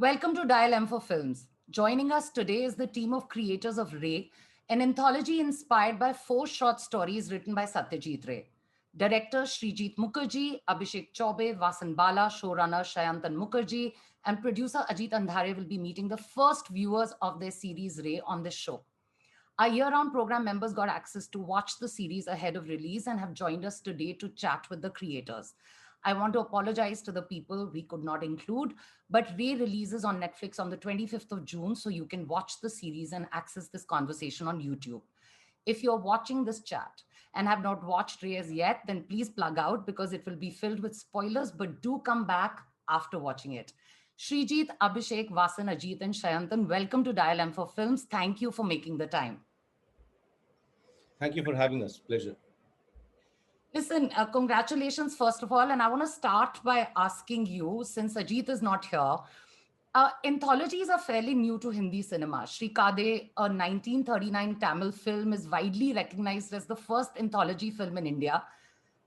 Welcome to Dial M for Films. Joining us today is the team of creators of Ray, an anthology inspired by four short stories written by Satyajit Ray. Director Srijit Mukherjee, Abhishek Chaubey, Vasan Bala, showrunner Sayantan Mukherjee, and producer Ajit Andhare will be meeting the first viewers of their series Ray on this show. Our year-round program members got access to watch the series ahead of release and have joined us today to chat with the creators. I want to apologize to the people we could not include, but Ray releases on Netflix on the 25th of June, so you can watch the series and access this conversation on YouTube. If you're watching this chat and have not watched Ray as yet, then please plug out because it will be filled with spoilers, but do come back after watching it. Srijit, Abhishek, Vasan, Ajit, and Shayantan, welcome to Dial M for Films. Thank you for making the time. Thank you for having us. Pleasure. Listen, congratulations, first of all. And I want to start by asking you, since Ajit is not here, anthologies are fairly new to Hindi cinema. Shrikade, a 1939 Tamil film, is widely recognized as the first anthology film in India.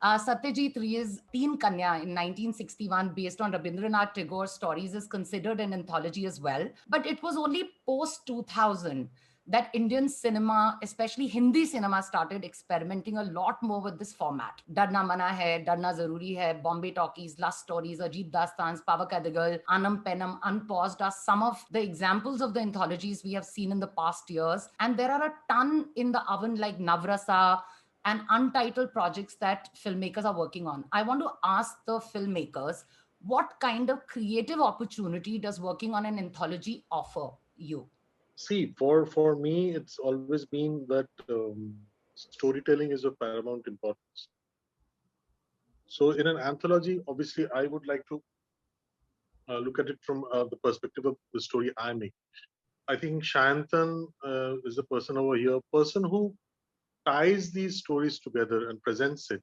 Satyajit Ray's Teen Kanya in 1961, based on Rabindranath Tagore's stories, is considered an anthology as well. But it was only post 2000 that Indian cinema, especially Hindi cinema, started experimenting a lot more with this format. Darna Mana Hai, Darna Zaruri Hai, Bombay Talkies, Lust Stories, Ajit Dastans, Pava Kadagal, Anam Penam, Unpaused are some of the examples of the anthologies we have seen in the past years. And there are a ton in the oven like Navrasa and Untitled projects that filmmakers are working on. I want to ask the filmmakers, what kind of creative opportunity does working on an anthology offer you? See, for me, it's always been that storytelling is of paramount importance. So, in an anthology, obviously, I would like to look at it from the perspective of the story I make. I think Shayantan is the person over here, person who ties these stories together and presents it.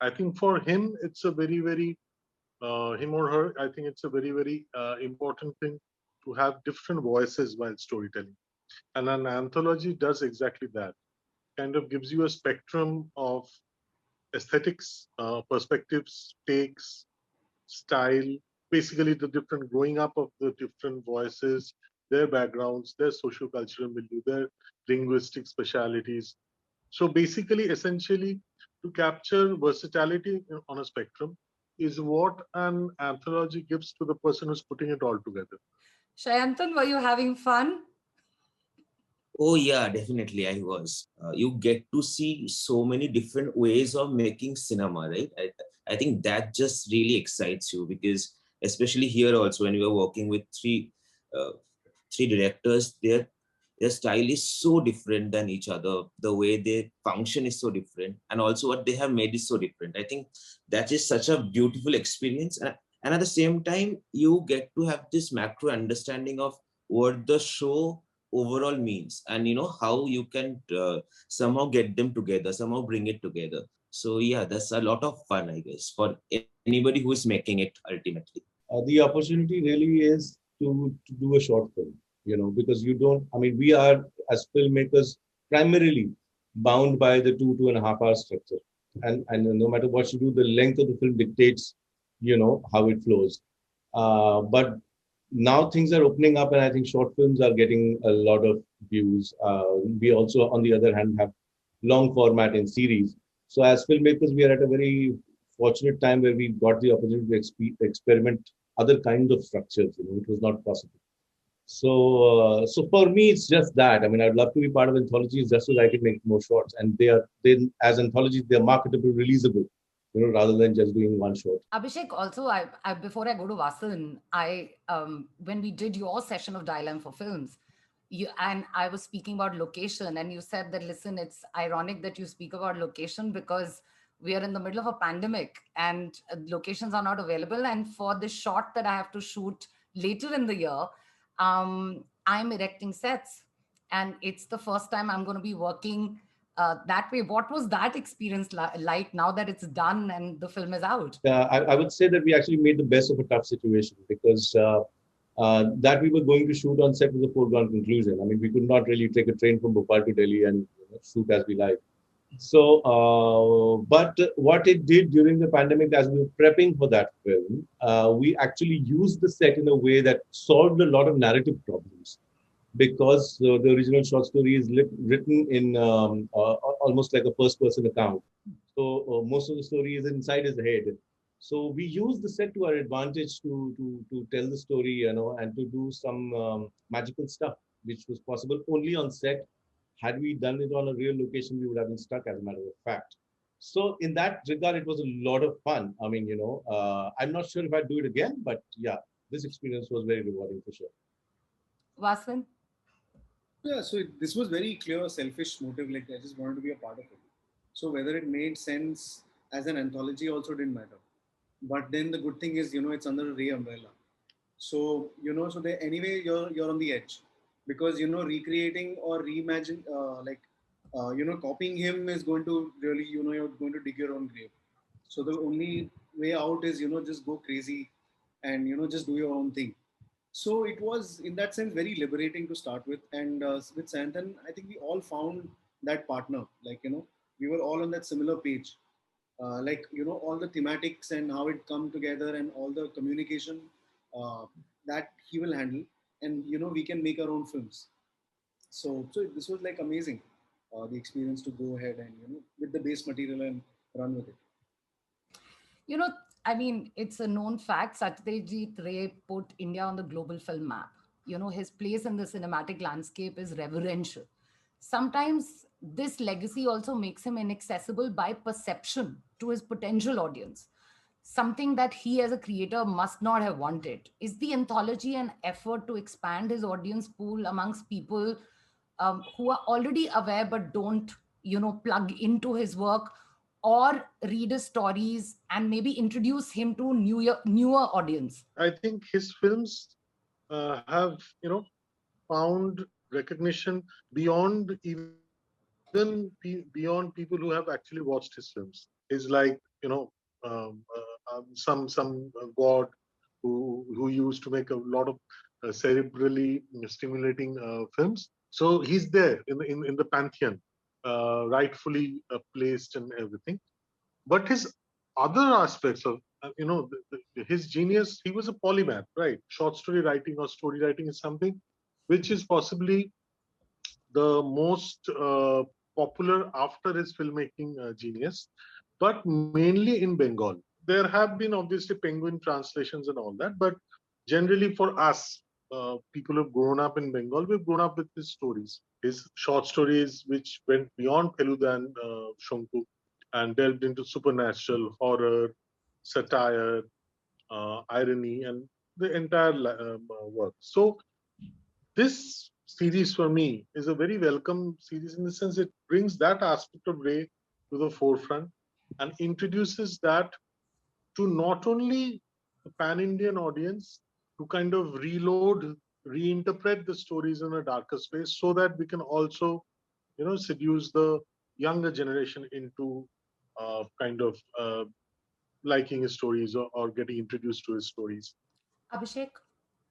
I think for him, it's a very, him or her, I think it's a very important thing to have different voices while storytelling. And an anthology does exactly that. Kind of gives you a spectrum of aesthetics, perspectives, takes, style, basically the different growing up of the different voices, their backgrounds, their social cultural milieu, their linguistic specialities. So basically, essentially, to capture versatility on a spectrum is what an anthology gives to the person who's putting it all together. Shayantan, were you having fun? Oh yeah, definitely I was. You get to see so many different ways of making cinema, right? I think that just really excites you because especially here also when we are working with uh, three directors, their style is so different than each other. The way they function is so different, and also what they have made is so different. I think that is such a beautiful experience, and at the same time, you get to have this macro understanding of what the show overall means, and how you can somehow get them together, somehow bring it together. So yeah, that's a lot of fun, I guess, for anybody who is making it ultimately. The opportunity really is to do a short film, because you don't, I mean, we are as filmmakers primarily bound by the 2.5 hour structure. And no matter what you do, the length of the film dictates, how it flows. But now things are opening up, and I think short films are getting a lot of views. We also, on the other hand, have long format in series. So as filmmakers, we are at a very fortunate time where we got the opportunity to experiment other kinds of structures. It was not possible. So for me, it's just that. I mean, I'd love to be part of anthologies just so that I can make more shorts, and they are then as anthologies, they're marketable, releasable, rather than just doing one shot. Abhishek, also, I before I go to Vasan, when we did your session of Dial for Films, I was speaking about location, and you said that, listen, it's ironic that you speak about location because we are in the middle of a pandemic and locations are not available. And for this shot that I have to shoot later in the year, I'm erecting sets, and it's the first time I'm going to be working that way. What was that experience like now that it's done and the film is out? I would say that we actually made the best of a tough situation because that we were going to shoot on set was a foregone conclusion. I mean, we could not really take a train from Bhopal to Delhi and shoot as we like. But what it did during the pandemic, as we were prepping for that film, we actually used the set in a way that solved a lot of narrative problems because the original short story is written in almost like a first person account. So most of the story is inside his head. So we use the set to our advantage to tell the story, and to do some magical stuff, which was possible only on set. Had we done it on a real location, we would have been stuck, as a matter of fact. So in that regard, it was a lot of fun. I mean, I'm not sure if I'd do it again, but yeah, this experience was very rewarding for sure. Vasan? Yeah, so this was very clear, selfish motive. Like I just wanted to be a part of it. So whether it made sense as an anthology also didn't matter. But then the good thing is, it's under a Ray umbrella. So so they, anyway you're on the edge because recreating or reimagine copying him is going to really you're going to dig your own grave. So the only way out is just go crazy and just do your own thing. So it was in that sense very liberating to start with, and with Sayantan, I think we all found that partner. Like we were all on that similar page. Like all the thematics and how it come together and all the communication uh, that he will handle, and we can make our own films. So this was like amazing, the experience to go ahead and with the base material and run with it. You know, I mean, it's a known fact. Satyajit Ray put India on the global film map. His place in the cinematic landscape is reverential. Sometimes this legacy also makes him inaccessible by perception to his potential audience, something that he as a creator must not have wanted. Is the anthology an effort to expand his audience pool amongst people who are already aware but don't, plug into his work, or read his stories and maybe introduce him to newer audience? I think his films have found recognition beyond even beyond people who have actually watched his films. He's like some god who used to make a lot of cerebrally stimulating films. So he's there in the pantheon, rightfully placed and everything. But his other aspects of his genius, he was a polymath, right? Short story writing or story writing is something which is possibly the most popular after his filmmaking genius, but mainly in Bengal. There have been obviously Penguin translations and all that, but generally for us, people who've grown up in Bengal, we've grown up with his stories, his short stories, which went beyond Feluda and Shonku and delved into supernatural, horror, satire, irony, and the entire work. So this series for me is a very welcome series in the sense it brings that aspect of Ray to the forefront and introduces that to not only the pan-Indian audience to kind of reload, reinterpret the stories in a darker space so that we can also, seduce the younger generation into kind of liking his stories or getting introduced to his stories. Abhishek?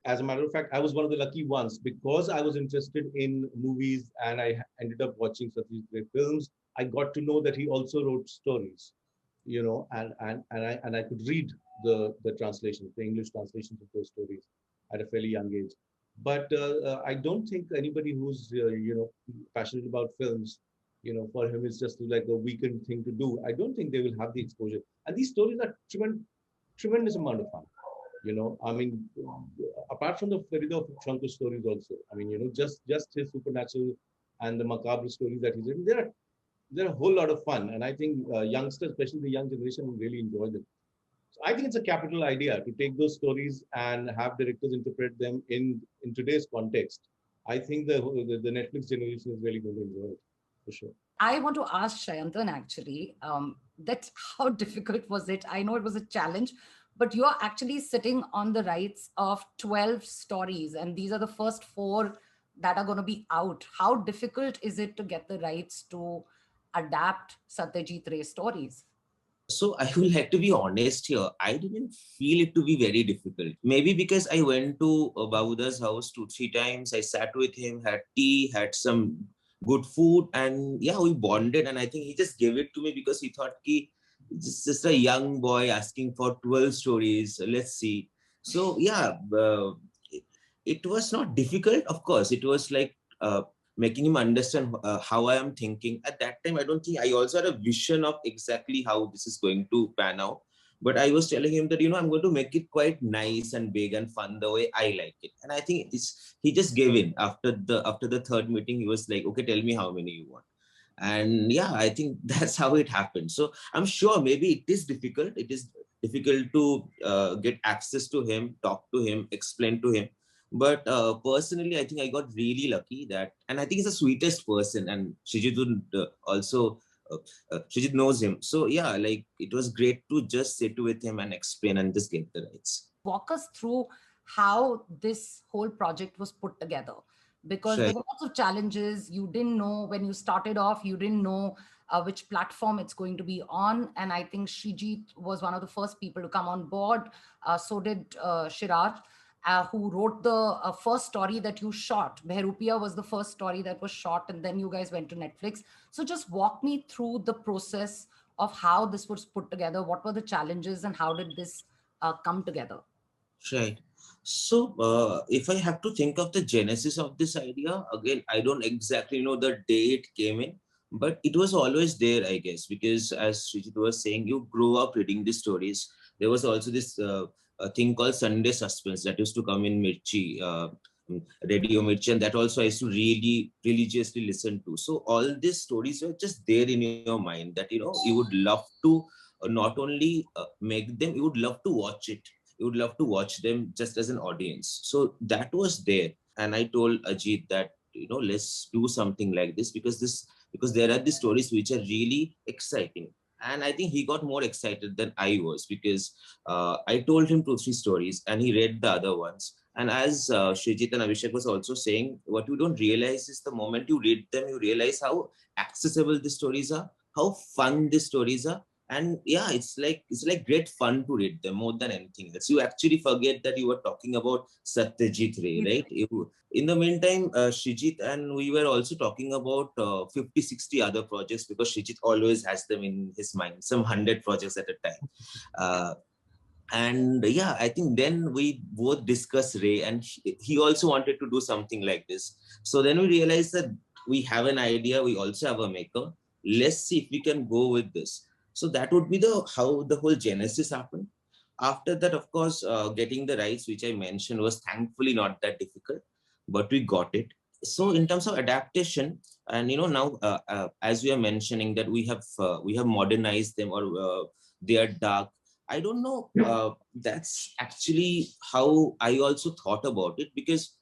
As a matter of fact, I was one of the lucky ones because I was interested in movies and I ended up watching Satyajit Ray films. I got to know that he also wrote stories, and I could read the translations, the English translations of those stories at a fairly young age. But I don't think anybody who's passionate about films, for him it's just like a weekend thing to do. I don't think they will have the exposure. And these stories are tremendous amount of fun. I mean, apart from the Farida Shankar stories also, I mean, just his supernatural and the macabre stories that he's written, they're a whole lot of fun. And I think youngsters, especially the young generation, will really enjoy them. So I think it's a capital idea to take those stories and have directors interpret them in today's context. I think the Netflix generation is really going to enjoy it, for sure. I want to ask Shayantan actually that how difficult was it? I know it was a challenge, but you are actually sitting on the rights of 12 stories, and these are the first four that are going to be out. How difficult is it to get the rights to adapt Satyajit Ray stories? So I will have to be honest here. I didn't feel it to be very difficult. Maybe because I went to Babuda's house 2, 3 times. I sat with him, had tea, had some good food, and yeah, we bonded. And I think he just gave it to me because he thought ki just a young boy asking for 12 stories. Let's see. So yeah, it, it was not difficult. Of course, it was like making him understand how I am thinking. At that time, I don't think I also had a vision of exactly how this is going to pan out. But I was telling him that, I'm going to make it quite nice and big and fun the way I like it. And I think he just gave in after the third meeting. He was like, okay, tell me how many you want. And yeah, I think that's how it happened. So I'm sure maybe it is difficult to get access to him, talk to him, explain to him. But personally, I think I got really lucky that, and I think he's the sweetest person, and Srijit would also uh, Srijit knows him. So yeah, like it was great to just sit with him and explain and just get the rights. Walk us through how this whole project was put together, because Sure. there were lots of challenges. You didn't know when you started off, you didn't know which platform it's going to be on. And I think Srijit was one of the first people to come on board. So did Shiraj, who wrote the first story that you shot. Behrupia was the first story that was shot, and then you guys went to Netflix. So just walk me through the process of how this was put together. What were the challenges and how did this come together? Right. So, if I have to think of the genesis of this idea, again, I don't exactly know the day it came in, but it was always there, I guess, because as Srijit was saying, you grew up reading the stories. There was also this a thing called Sunday Suspense that used to come in Mirchi, Radio Mirchi, and that also I used to really religiously listen to. So all these stories were just there in your mind that, you would love to not only make them, you would love to watch it, you would love to watch them just as an audience. So that was there. And I told Ajit that, let's do something like this, because there are these stories which are really exciting. And I think he got more excited than I was, because I told him 2 3 stories and he read the other ones. And as Srijit and Abhishek was also saying, what you don't realize is the moment you read them, you realize how accessible the stories are, how fun the stories are. And yeah, it's like great fun to read them more than anything else. You actually forget that you were talking about Satyajit Ray, right? In the meantime, Srijit and we were also talking about 50 60 other projects, because Srijit always has them in his mind, some 100 projects at a time. uh, and yeah, I think then we both discussed Ray, and he also wanted to do something like this. So then we realized that we have an idea, we also have a maker, let's see if we can go with this. So that would be the how the whole genesis happened. After that, of course, getting the rights, which I mentioned, was thankfully not that difficult, but we got it. So in terms of adaptation, and now, as we are mentioning that we have modernized them, or they are dark. I don't know. That's actually how I also thought about it, because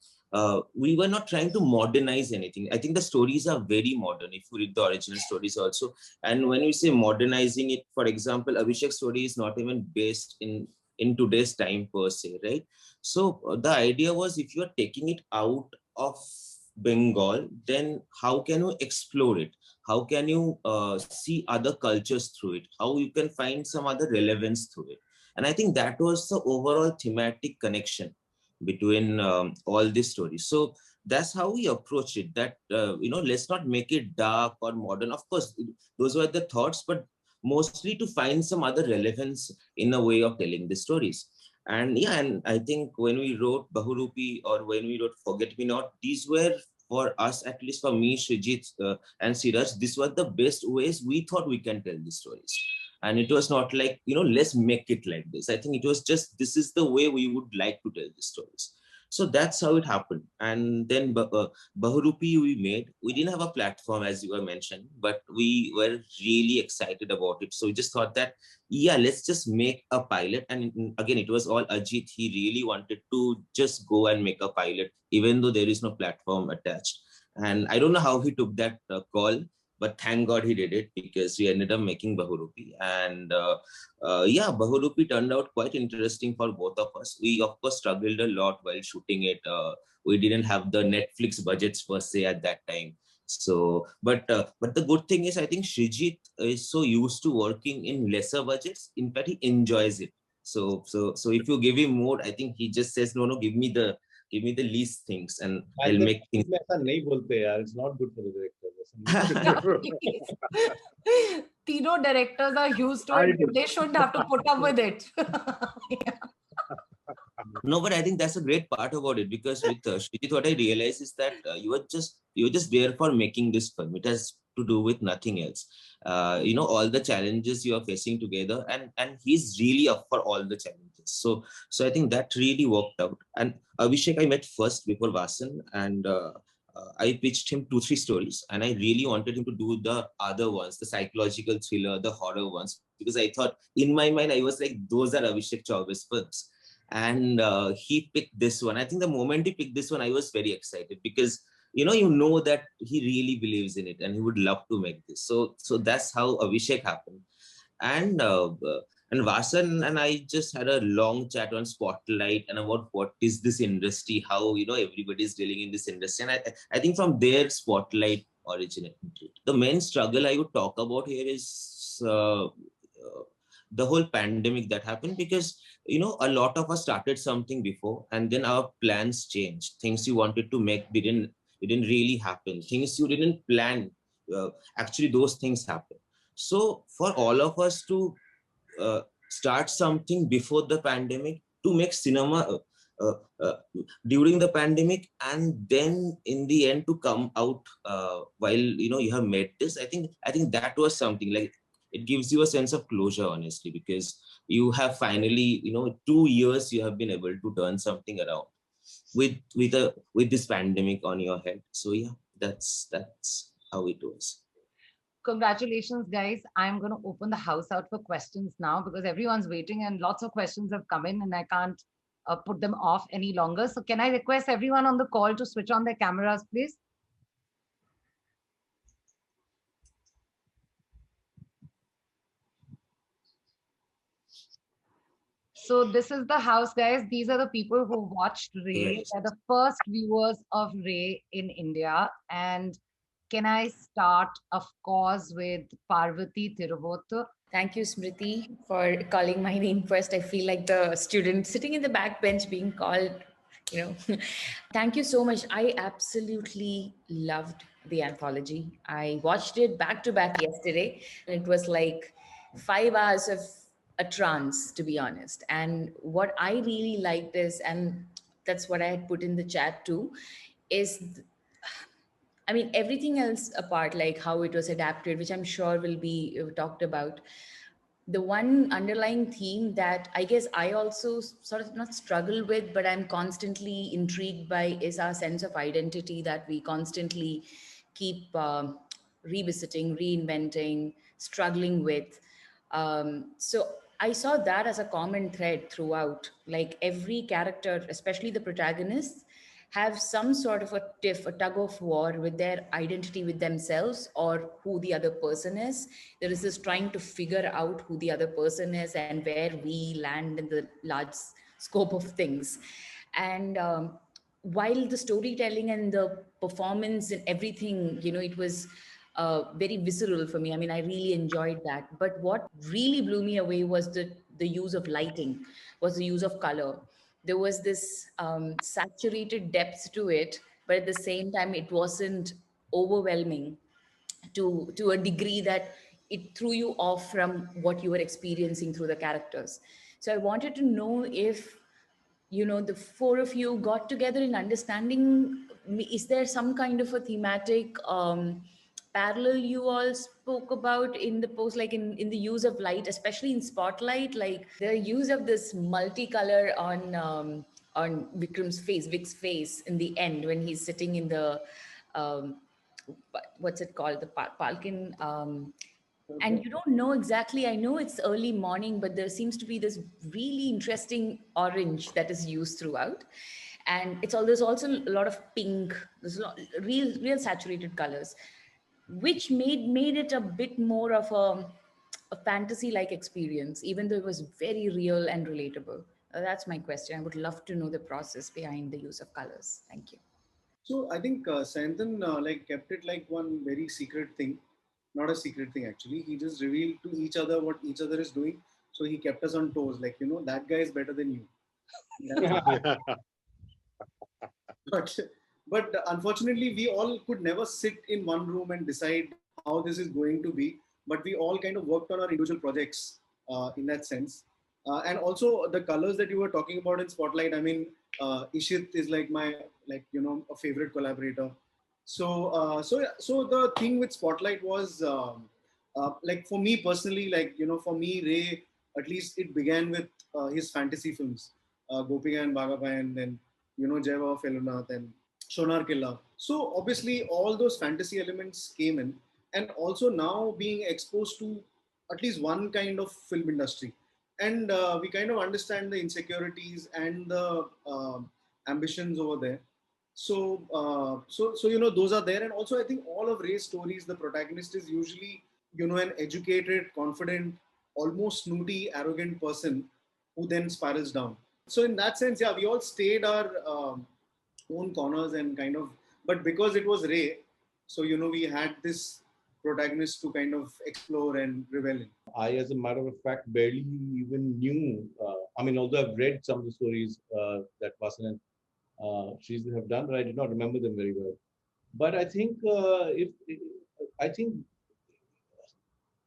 we were not trying to modernize anything. I think the stories are very modern if you read the original stories also. And when we say modernizing it, for example, Abhishek's story is not even based in today's time per se, right? So the idea was, if you are taking it out of Bengal, then how can you explore it? How can you see other cultures through it? How you can find some other relevance through it? And I think that was the overall thematic connection between all these stories. So that's how we approach it, that let's not make it dark or modern. Of course, those were the thoughts, but mostly to find some other relevance in a way of telling the stories. And yeah, and I think when we wrote Bahurupi, or when we wrote Forget Me Not, these were, for us, at least for me, Srijit, and Siraj, these were the best ways we thought we can tell the stories. And it was not like, let's make it like this. I think it was just, this is the way we would like to tell the stories. So that's how it happened. And then Bahurupi we made. We didn't have a platform, as you were mentioned, but we were really excited about it. So we just thought that, yeah, let's just make a pilot. And again, it was all Ajit. He really wanted to just go and make a pilot, even though there is no platform attached. And I don't know how he took that call, but thank God he did it, because we ended up making Bahurupi. And yeah, Bahurupi turned out quite interesting for both of us. We, of course, struggled a lot while shooting it. We didn't have the Netflix budgets per se at that time. So, but the good thing is, I think Srijit is so used to working in lesser budgets. In fact, he enjoys it. So if you give him more, I think he just says, no, give me Give me the least things and I'll Michael, make things. ऐसा नहीं बोलते यार. It's not good for the directors. Tino directors are used to I it. do. They shouldn't have to put up with it. No, but I think that's a great part about it, because with Srijit, what I realized is that you were just there for making this film. It has to do with nothing else. All the challenges you are facing together, and he's really up for all the challenges. So I think that really worked out. And Abhishek, I met first before Vasan, and I pitched him 2-3 stories, and I really wanted him to do the other ones, the psychological thriller, the horror ones, because I thought in my mind I was like, those are Abhishek Chaubey's films. And he picked this one. I think the moment he picked this one, I was very excited, because you know that he really believes in it and he would love to make this. So that's how Abhishek happened. And Vasan and I just had a long chat on Spotlight and about what is this industry, how everybody is dealing in this industry. And I think from there Spotlight originated. The main struggle I would talk about here is the whole pandemic that happened, because a lot of us started something before, and then our plans changed. Things you wanted to make didn't really happen. Things you didn't plan, actually those things happen. So for all of us to start something before the pandemic, to make cinema during the pandemic, and then in the end to come out while you have made this, I think that was something like, it gives you a sense of closure, honestly, because you have finally 2 years you have been able to turn something around with this pandemic on your head. So yeah, that's how it was. Congratulations, guys. I'm going to open the house out for questions now, because everyone's waiting and lots of questions have come in and I can't put them off any longer. So can I request everyone on the call to switch on their cameras, please? So this is the house, guys. These are the people who watched Ray. Yes. They're the first viewers of Ray in India. And can I start, of course, with Parvati Tiruvottu? Thank you, Smriti, for calling my name first. I feel like the student sitting in the back bench being called, Thank you so much. I absolutely loved the anthology. I watched it back to back yesterday. It was like 5 hours of a trance, to be honest. And what I really liked is, and that's what I had put in the chat too, is everything else apart, like how it was adapted, which I'm sure will be talked about. The one underlying theme that I guess I also sort of not struggle with, but I'm constantly intrigued by, is our sense of identity that we constantly keep revisiting, reinventing, struggling with. So I saw that as a common thread throughout. Like every character, especially the protagonists, have some sort of a tiff, a tug of war with their identity with themselves or who the other person is. There is this trying to figure out who the other person is and where we land in the large scope of things. And while the storytelling and the performance and everything, it was very visceral for me. I really enjoyed that. But what really blew me away was the use of lighting, was the use of color. There was this saturated depth to it, but at the same time, it wasn't overwhelming to a degree that it threw you off from what you were experiencing through the characters. So I wanted to know if the four of you got together in understanding, is there some kind of a thematic parallel you all spoke about in the post, like in the use of light, especially in Spotlight, like the use of this multicolor on Vic's face in the end when he's sitting in the um, what's it called, the palkin, and you don't know exactly. I know it's early morning, but there seems to be this really interesting orange that is used throughout, and there's also a lot of pink. There's a lot, real saturated colors, which made it a bit more of a fantasy like experience, even though it was very real and relatable. That's my question. I would love to know the process behind the use of colors. Thank you. So I think Sayantan kept it like one very secret thing, not a secret thing actually. He just revealed to each other what each other is doing. So he kept us on toes, like that guy is better than you. but unfortunately, we all could never sit in one room and decide how this is going to be. But we all kind of worked on our individual projects in that sense. And also the colors that you were talking about in Spotlight. I mean, Ishit is like my a favorite collaborator. So the thing with Spotlight was like for me personally, for me, Ray, at least it began with his fantasy films, Gopika and Bhagabai, and then Jai Baba Felunath and Shonar Killa. So obviously all those fantasy elements came in, and also now being exposed to at least one kind of film industry, and we kind of understand the insecurities and the ambitions over there. So those are there, and also I think all of Ray's stories, the protagonist is usually an educated, confident, almost snooty, arrogant person who then spirals down. So in that sense, yeah, we all stayed our own corners and kind of, but because it was Ray, so we had this protagonist to kind of explore and revel in. I, as a matter of fact, barely even knew. I mean, although I've read some of the stories that Vasan and Srijit have done, but I did not remember them very well. But I think I think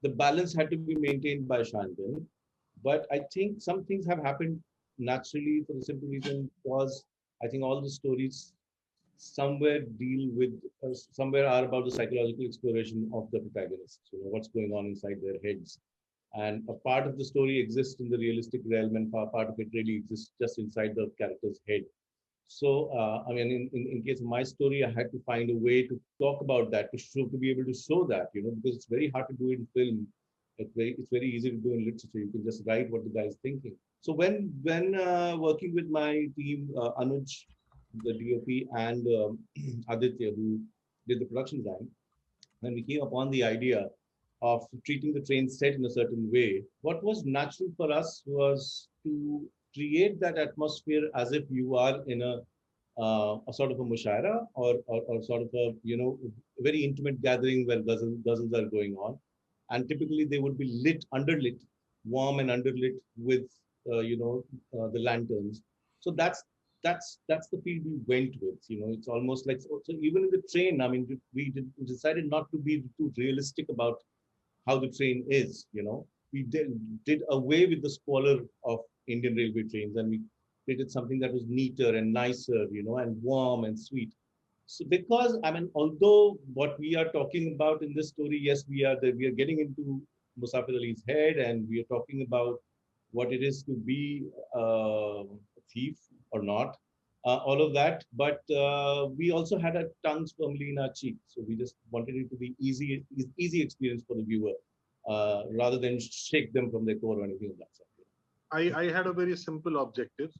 the balance had to be maintained by Shantan. But I think some things have happened naturally for the simple reason because I think all the stories somewhere deal with somewhere are about the psychological exploration of the protagonists. What's going on inside their heads, and a part of the story exists in the realistic realm, and part of it really exists just inside the character's head. So, I mean, in case of my story, I had to find a way to talk about that, to be able to show that, because it's very hard to do in film. It's very easy to do in literature. You can just write what the guy is thinking. So when working with my team, Anuj, the DOP, and Aditya, who did the production design, when we came upon the idea of treating the train set in a certain way, what was natural for us was to create that atmosphere as if you are in a sort of a mushaira or sort of a a very intimate gathering where ghazals are going on, and typically they would be underlit, warm and underlit with the lanterns. So that's the field we went with. It's almost like so even in the train. I mean, we decided not to be too realistic about how the train is. We did away with the squalor of Indian railway trains, and we created something that was neater and nicer, and warm and sweet. So because I mean, although what we are talking about in this story, yes, we are getting into Musafir Ali's head, and we are talking about what it is to be a thief or not, all of that. But we also had our tongues firmly in our cheek, so we just wanted it to be easy experience for the viewer, rather than shake them from their core or anything of that sort. I had a very simple objective.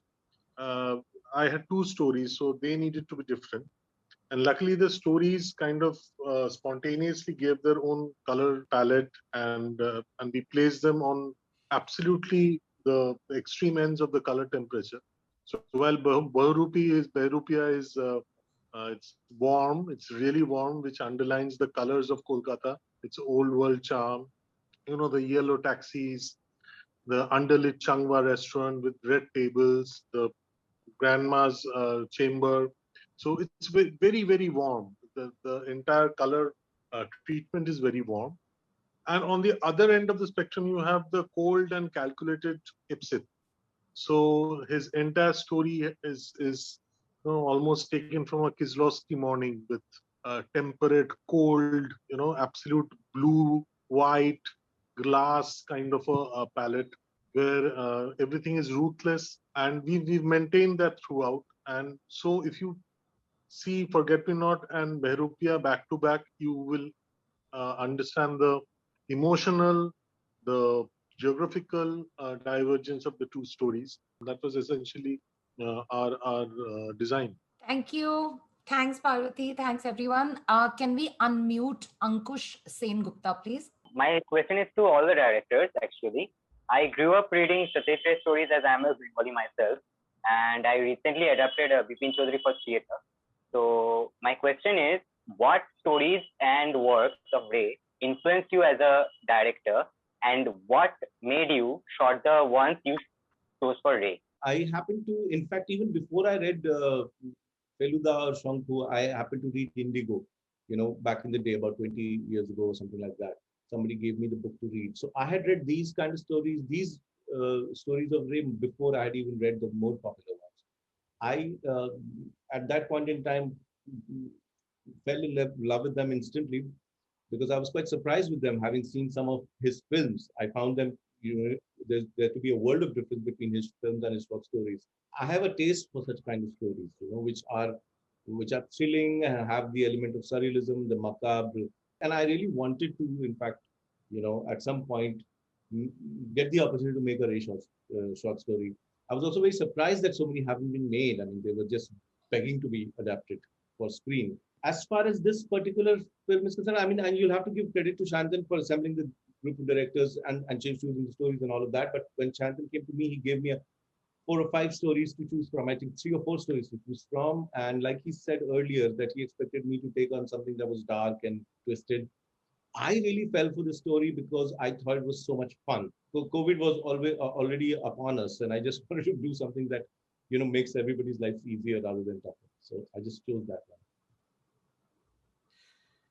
Uh, I had two stories, so they needed to be different. And luckily, the stories kind of spontaneously gave their own color palette, and we placed them on absolutely the extreme ends of the color temperature. So while Bahrupia is it's warm, it's really warm, which underlines the colors of Kolkata. It's old world charm. The yellow taxis, the underlit Changwa restaurant with red tables, the grandma's chamber. So it's very, very warm. The entire color treatment is very warm. And on the other end of the spectrum, you have the cold and calculated Ipsit. So his entire story is almost taken from a Kislowski morning with temperate, cold, absolute blue, white, glass kind of a palette where everything is ruthless, and we've maintained that throughout. And so if you see Forget Me Not and Behrupia back to back, you will understand the emotional, the geographical divergence of the two stories. That was essentially our design. Thank you. Thanks, Parvati. Thanks, everyone. Can we unmute Ankush Sen Gupta, please? My question is to all the directors, actually. I grew up reading Satyajit Ray stories as I am a Bengali myself, and I recently adapted Bipin Chaudhary for theatre. So my question is, what stories and works of Ray influenced you as a director, and what made you short the ones you chose for Ray? I happened to, in fact, even before I read Feluda or Shankhu, I happened to read Indigo, back in the day, about 20 years ago or something like that. Somebody gave me the book to read. So I had read these kind of stories, these stories of Ray before I had even read the more popular ones. I, at that point in time, fell in love with them instantly because I was quite surprised with them, having seen some of his films. I found them, there's there to be a world of difference between his films and his short stories. I have a taste for such kind of stories, which are thrilling and have the element of surrealism, the macabre, and I really wanted to, in fact, at some point, mm, get the opportunity to make a Ray short story. I was also very surprised that so many haven't been made. I mean, they were just begging to be adapted for screen. As far as this particular film is concerned, I mean, and you'll have to give credit to Shantan for assembling the group of directors and choosing the stories and all of that. But when Shantan came to me, he gave me 4 or 5 stories to choose from. I think 3 or 4 stories to choose from. And like he said earlier, that he expected me to take on something that was dark and twisted. I really fell for the story because I thought it was so much fun. So COVID was already upon us, and I just wanted to do something that makes everybody's life easier rather than tougher. So I just chose that one.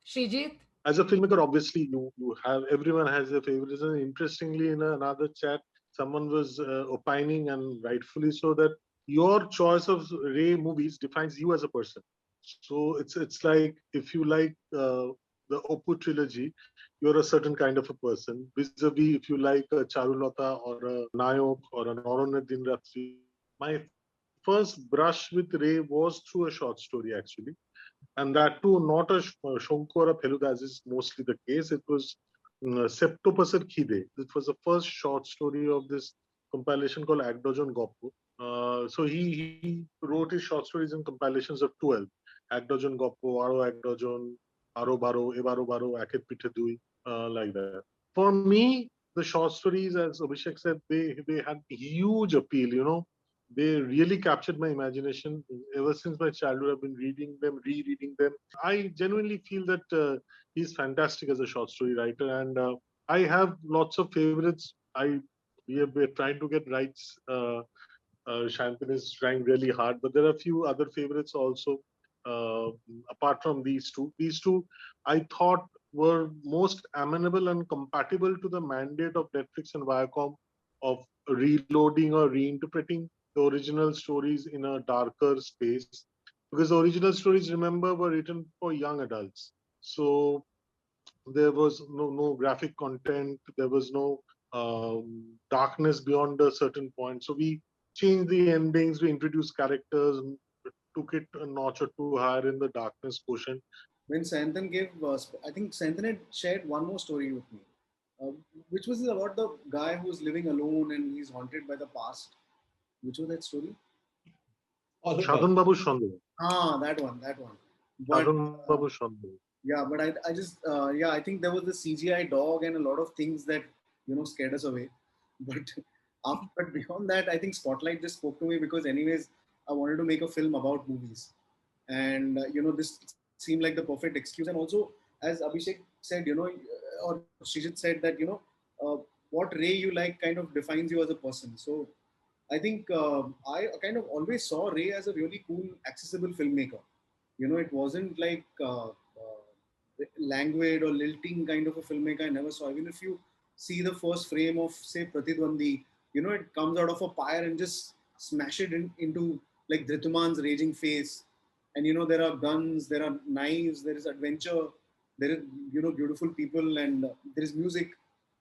Srijit? As a filmmaker, obviously, you have everyone has their favorites. And interestingly, in another chat, someone was opining, and rightfully so, that your choice of Ray movies defines you as a person. So it's like if you like the Oppu trilogy, you're a certain kind of a person. Vis-a-vis, if you like a Charulata or a Nayok or an Oronet Ratri. My first brush with Ray was through a short story, actually, and that too not a Shonko or a Feluda, as is mostly the case. It was Septopasar Khide. It was the first short story of this compilation called Agdojon Goppo. So he wrote his short stories in compilations of 12. Agdojon Goppo, Aro Agdojon, Aro Baro, Ebaro Baro, Aket Pithe Dui, like that. For me, the short stories, as Abhishek said, they had huge appeal. They really captured my imagination. Ever since my childhood, I've been reading them, rereading them. I genuinely feel that he's fantastic as a short story writer, and I have lots of favorites. We're trying to get rights. Shantan is trying really hard, but there are a few other favorites also. Apart from these two, I thought were most amenable and compatible to the mandate of Netflix and Viacom of reloading or reinterpreting the original stories in a darker space, because the original stories, remember, were written for young adults. So there was no graphic content, there was no darkness beyond a certain point. So we changed the endings, we introduced characters, took it a notch or two higher in the darkness quotient. When Sayantan gave, I think Sayantan had shared one more story with me, uh, which was about the guy who's living alone and he's haunted by the past. Which was that story? Shadhan Babu Shandu. That one. But Shadhan Babu Shandu. yeah, but I just I think there was the CGI dog and a lot of things that scared us away. But beyond that, I think Spotlight just spoke to me because anyways, I wanted to make a film about movies, and this seemed like the perfect excuse. And also, as Abhishek said, or Srijit said that what Ray you like kind of defines you as a person. So I think I kind of always saw Ray as a really cool, accessible filmmaker. It wasn't like languid or lilting kind of a filmmaker I never saw. Even if you see the first frame of, say, Pratidwandi, it comes out of a pyre and just smash it into like Dhrituman's raging face. And, there are guns, there are knives, there is adventure, there is, beautiful people, and there is music.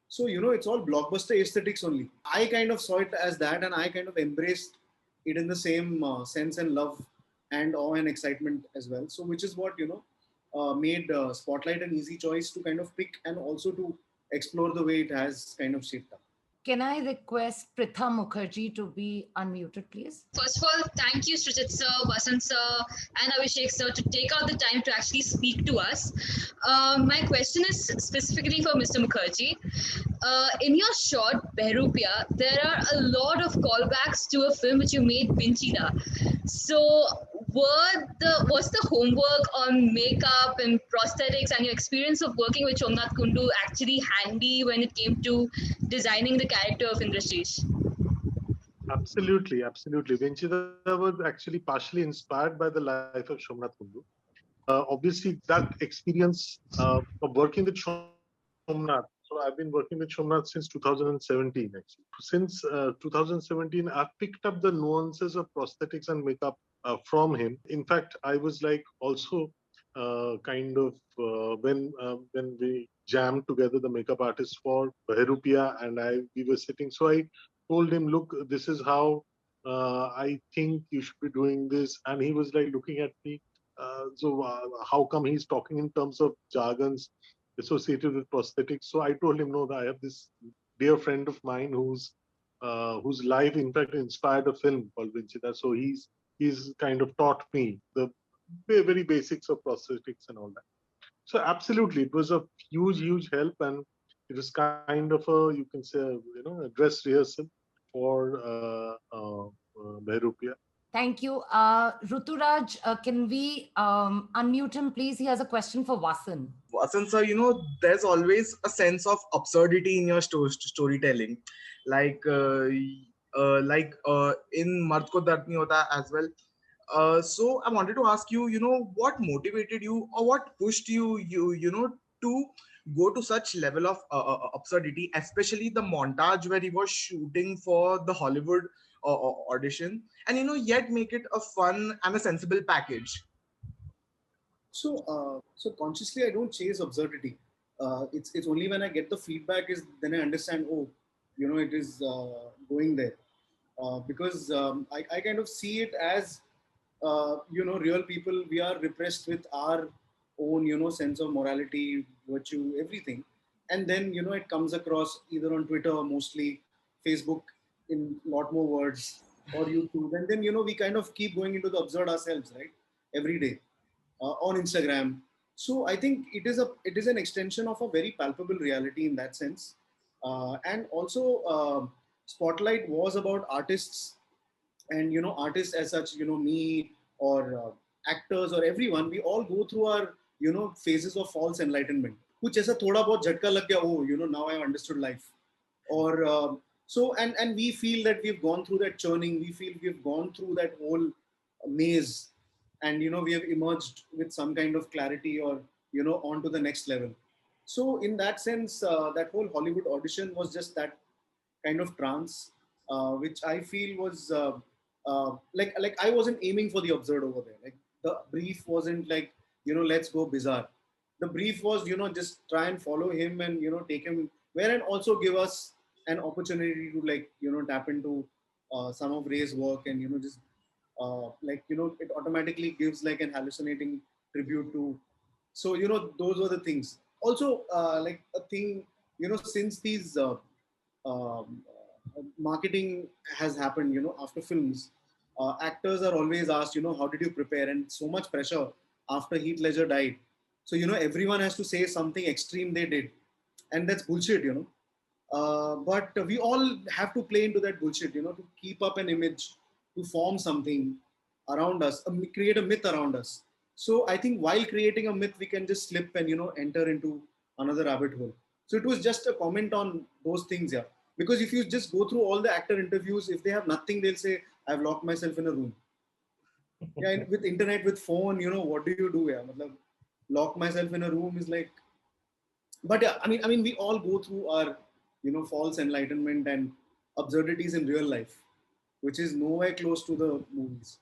So, it's all blockbuster aesthetics only. I kind of saw it as that, and I kind of embraced it in the same sense and love and awe and excitement as well. So, which is what, made Spotlight an easy choice to kind of pick and also to explore the way it has kind of shaped up. Can I request Pritha Mukherjee to be unmuted, please? First of all, thank you, Srijit sir, Vasan sir, and Abhishek sir, to take out the time to actually speak to us. My question is specifically for Mr. Mukherjee. In your short Behrupia, there are a lot of callbacks to a film which you made, Pinchida. So was the homework on makeup and prosthetics and your experience of working with Somnath Kundu actually handy when it came to designing the character of Indrashish? Absolutely, absolutely. Vinchita was actually partially inspired by the life of Somnath Kundu. Obviously, that experience of working with Somnath. So I've been working with Somnath since 2017, actually. Since 2017, I've picked up the nuances of prosthetics and makeup from him. In fact, I was like also kind of when we jammed together, the makeup artist for Herupia and I, we were sitting. So I told him, look, this is how I think you should be doing this. And he was like looking at me. How come he's talking in terms of jargons associated with prosthetics? So I told him, no, I have this dear friend of mine whose life, in fact, inspired a film called Vinchita. So he's kind of taught me the very basics of prosthetics and all that. So absolutely, it was a huge help, and it was kind of a, you can say, a dress rehearsal for Behrupia. Thank you. Ruturaj, can we unmute him, please? He has a question for Vasan. Vasan sir, there's always a sense of absurdity in your storytelling, like in Mard Ko Dard Nahi Hota as well. So I wanted to ask you, what motivated you or what pushed you to go to such level of absurdity, especially the montage where he was shooting for the Hollywood audition, and yet make it a fun and a sensible package. So consciously, I don't chase absurdity. It's only when I get the feedback is then I understand. Oh, it is going there because I kind of see it as real people. We are repressed with our own sense of morality, virtue, everything, and then it comes across either on Twitter or mostly Facebook in a lot more words or YouTube, and then we kind of keep going into the absurd ourselves, right? Every day on Instagram. So I think it is an extension of a very palpable reality in that sense. And also, Spotlight was about artists, and artists as such, me or actors or everyone, we all go through our phases of false enlightenment. कुछ ऐसा थोड़ा बहुत झटका लग गया, oh, now I have understood life, or so, and we feel that we've gone through that churning. We feel we've gone through that whole maze, and we have emerged with some kind of clarity or on to the next level. So in that sense, that whole Hollywood audition was just that kind of trance, which I feel was like I wasn't aiming for the absurd over there. Like the brief wasn't like let's go bizarre. The brief was just try and follow him and take him where, and also give us an opportunity to like tap into some of Ray's work, and just it automatically gives like an hallucinating tribute to. So those were the things. Also, like a thing since these marketing has happened, after films, actors are always asked, how did you prepare? And so much pressure after Heath Ledger died. So everyone has to say something extreme they did, and that's bullshit. But we all have to play into that bullshit, to keep up an image, to form something around us, create a myth around us. So I think while creating a myth, we can just slip and enter into another rabbit hole. So it was just a comment on those things, yeah. Because if you just go through all the actor interviews, if they have nothing, they'll say, "I've locked myself in a room." Yeah, and with internet, with phone, what do you do? Yeah, lock myself in a room is like. But yeah, I mean, we all go through our false enlightenment and absurdities in real life, which is nowhere close to the movies.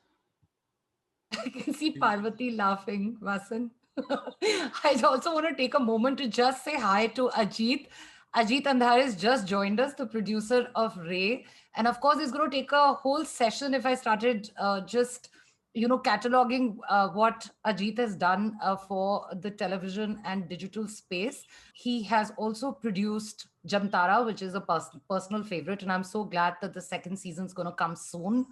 I can see Parvati laughing, Vasan. I also want to take a moment to just say hi to Ajit. Ajit Andhare has just joined us, the producer of Ray. And of course, he's going to take a whole session if I started just cataloging what Ajit has done for the television and digital space. He has also produced Jamtara, which is a personal favorite. And I'm so glad that the second season is going to come soon.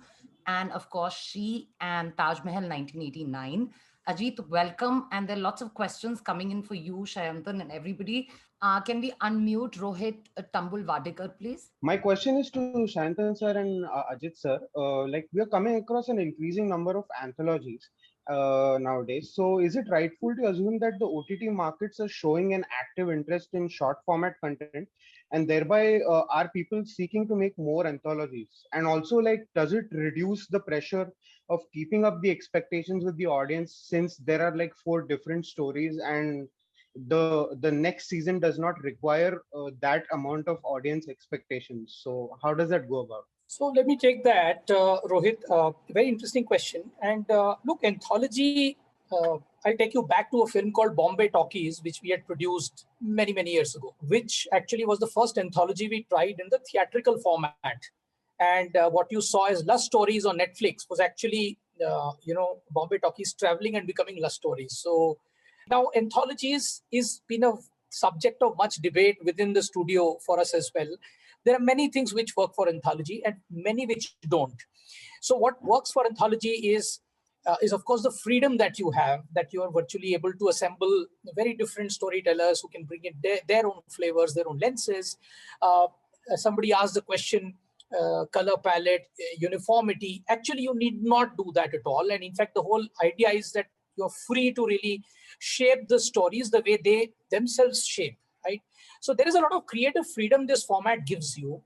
And of course, She and Taj Mahal 1989. Ajit, welcome. And there are lots of questions coming in for you, Sayantan, and everybody. Can we unmute Rohit Tambul Vadekar, please? My question is to Sayantan sir and Ajit sir. Like we are coming across an increasing number of anthologies nowadays. So is it rightful to assume that the OTT markets are showing an active interest in short format content, and thereby are people seeking to make more anthologies? And also, like, does it reduce the pressure of keeping up the expectations with the audience, since there are like four different stories and the next season does not require that amount of audience expectations? So how does that go about? So let me take that, Rohit. Very interesting question. And look, anthology, I'll take you back to a film called Bombay Talkies, which we had produced many, many years ago, which actually was the first anthology we tried in the theatrical format. And what you saw as Lust Stories on Netflix was actually, Bombay Talkies traveling and becoming Lust Stories. So now anthologies is been a subject of much debate within the studio for us as well. There are many things which work for anthology and many which don't. So what works for anthology is of course the freedom that you have, that you are virtually able to assemble very different storytellers who can bring in their own flavors, their own lenses. Somebody asked the question, color palette, uniformity. Actually, you need not do that at all. And in fact, the whole idea is that you're free to really shape the stories the way they themselves shape, right? So there is a lot of creative freedom this format gives you.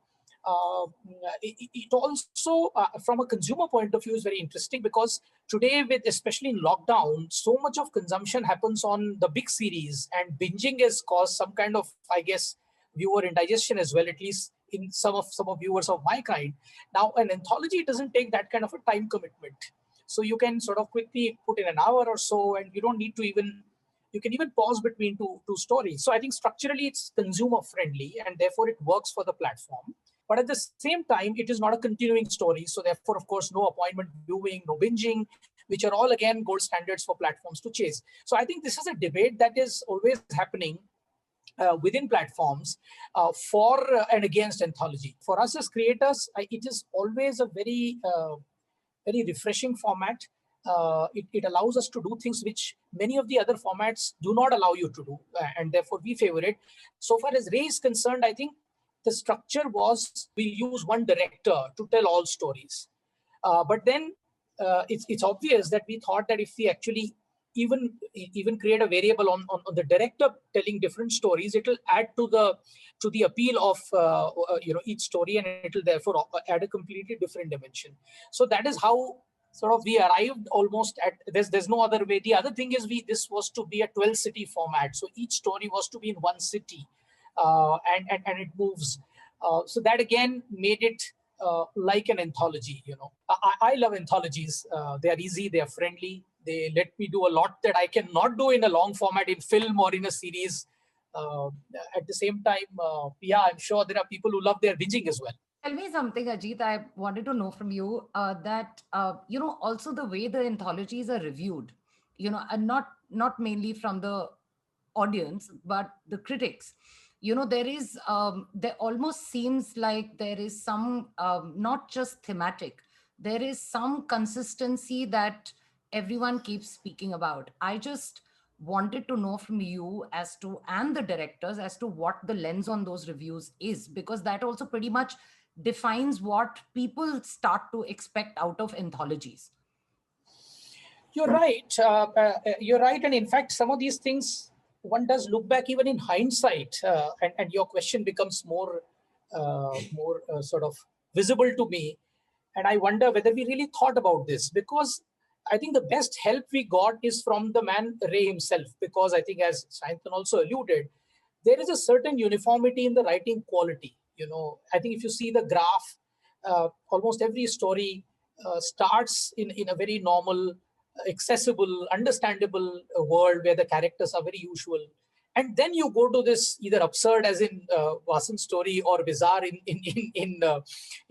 It also, from a consumer point of view, is very interesting because today, with especially in lockdown, so much of consumption happens on the big series, and binging has caused some kind of, I guess, viewer indigestion as well, at least in some of viewers of my kind. Now, an anthology doesn't take that kind of a time commitment, so you can sort of quickly put in an hour or so, and you don't need to even. You can even pause between two stories. So I think structurally it's consumer friendly and therefore it works for the platform. But at the same time, it is not a continuing story. So therefore, of course, no appointment viewing, no binging, which are all, again, gold standards for platforms to chase. So I think this is a debate that is always happening within platforms for and against anthology. For us as creators, it is always a very refreshing format. It allows us to do things which many of the other formats do not allow you to do, and therefore we favor it. So far as Ray is concerned, I think the structure was we use one director to tell all stories. But then it's obvious that we thought that if we actually even create a variable on the director telling different stories, it will add to the appeal of each story, and it will therefore add a completely different dimension. So that is how sort of we arrived almost at there's no other way. The other thing is this was to be a 12 city format, so each story was to be in one city, and it moves. So that again made it like an anthology. I love anthologies. They are easy, they are friendly. They let me do a lot that I cannot do in a long format in film or in a series. At the same time, I'm sure there are people who love their binging as well. Tell me something, Ajit. I wanted to know from you that also the way the anthologies are reviewed, and not mainly from the audience but the critics. There almost seems like there is some not just thematic, there is some consistency that everyone keeps speaking about. I just wanted to know from you as to, and the directors, as to what the lens on those reviews is, because that also pretty much defines what people start to expect out of anthologies. You're right. You're right. And in fact, some of these things one does look back even in hindsight, and your question becomes more sort of visible to me. And I wonder whether we really thought about this, because I think the best help we got is from the man Ray himself, because I think, as Sayantan also alluded, there is a certain uniformity in the writing quality. I think if you see the graph, almost every story starts in a very normal, accessible, understandable world where the characters are very usual. And then you go to this either absurd, as in Vasan's story, or bizarre in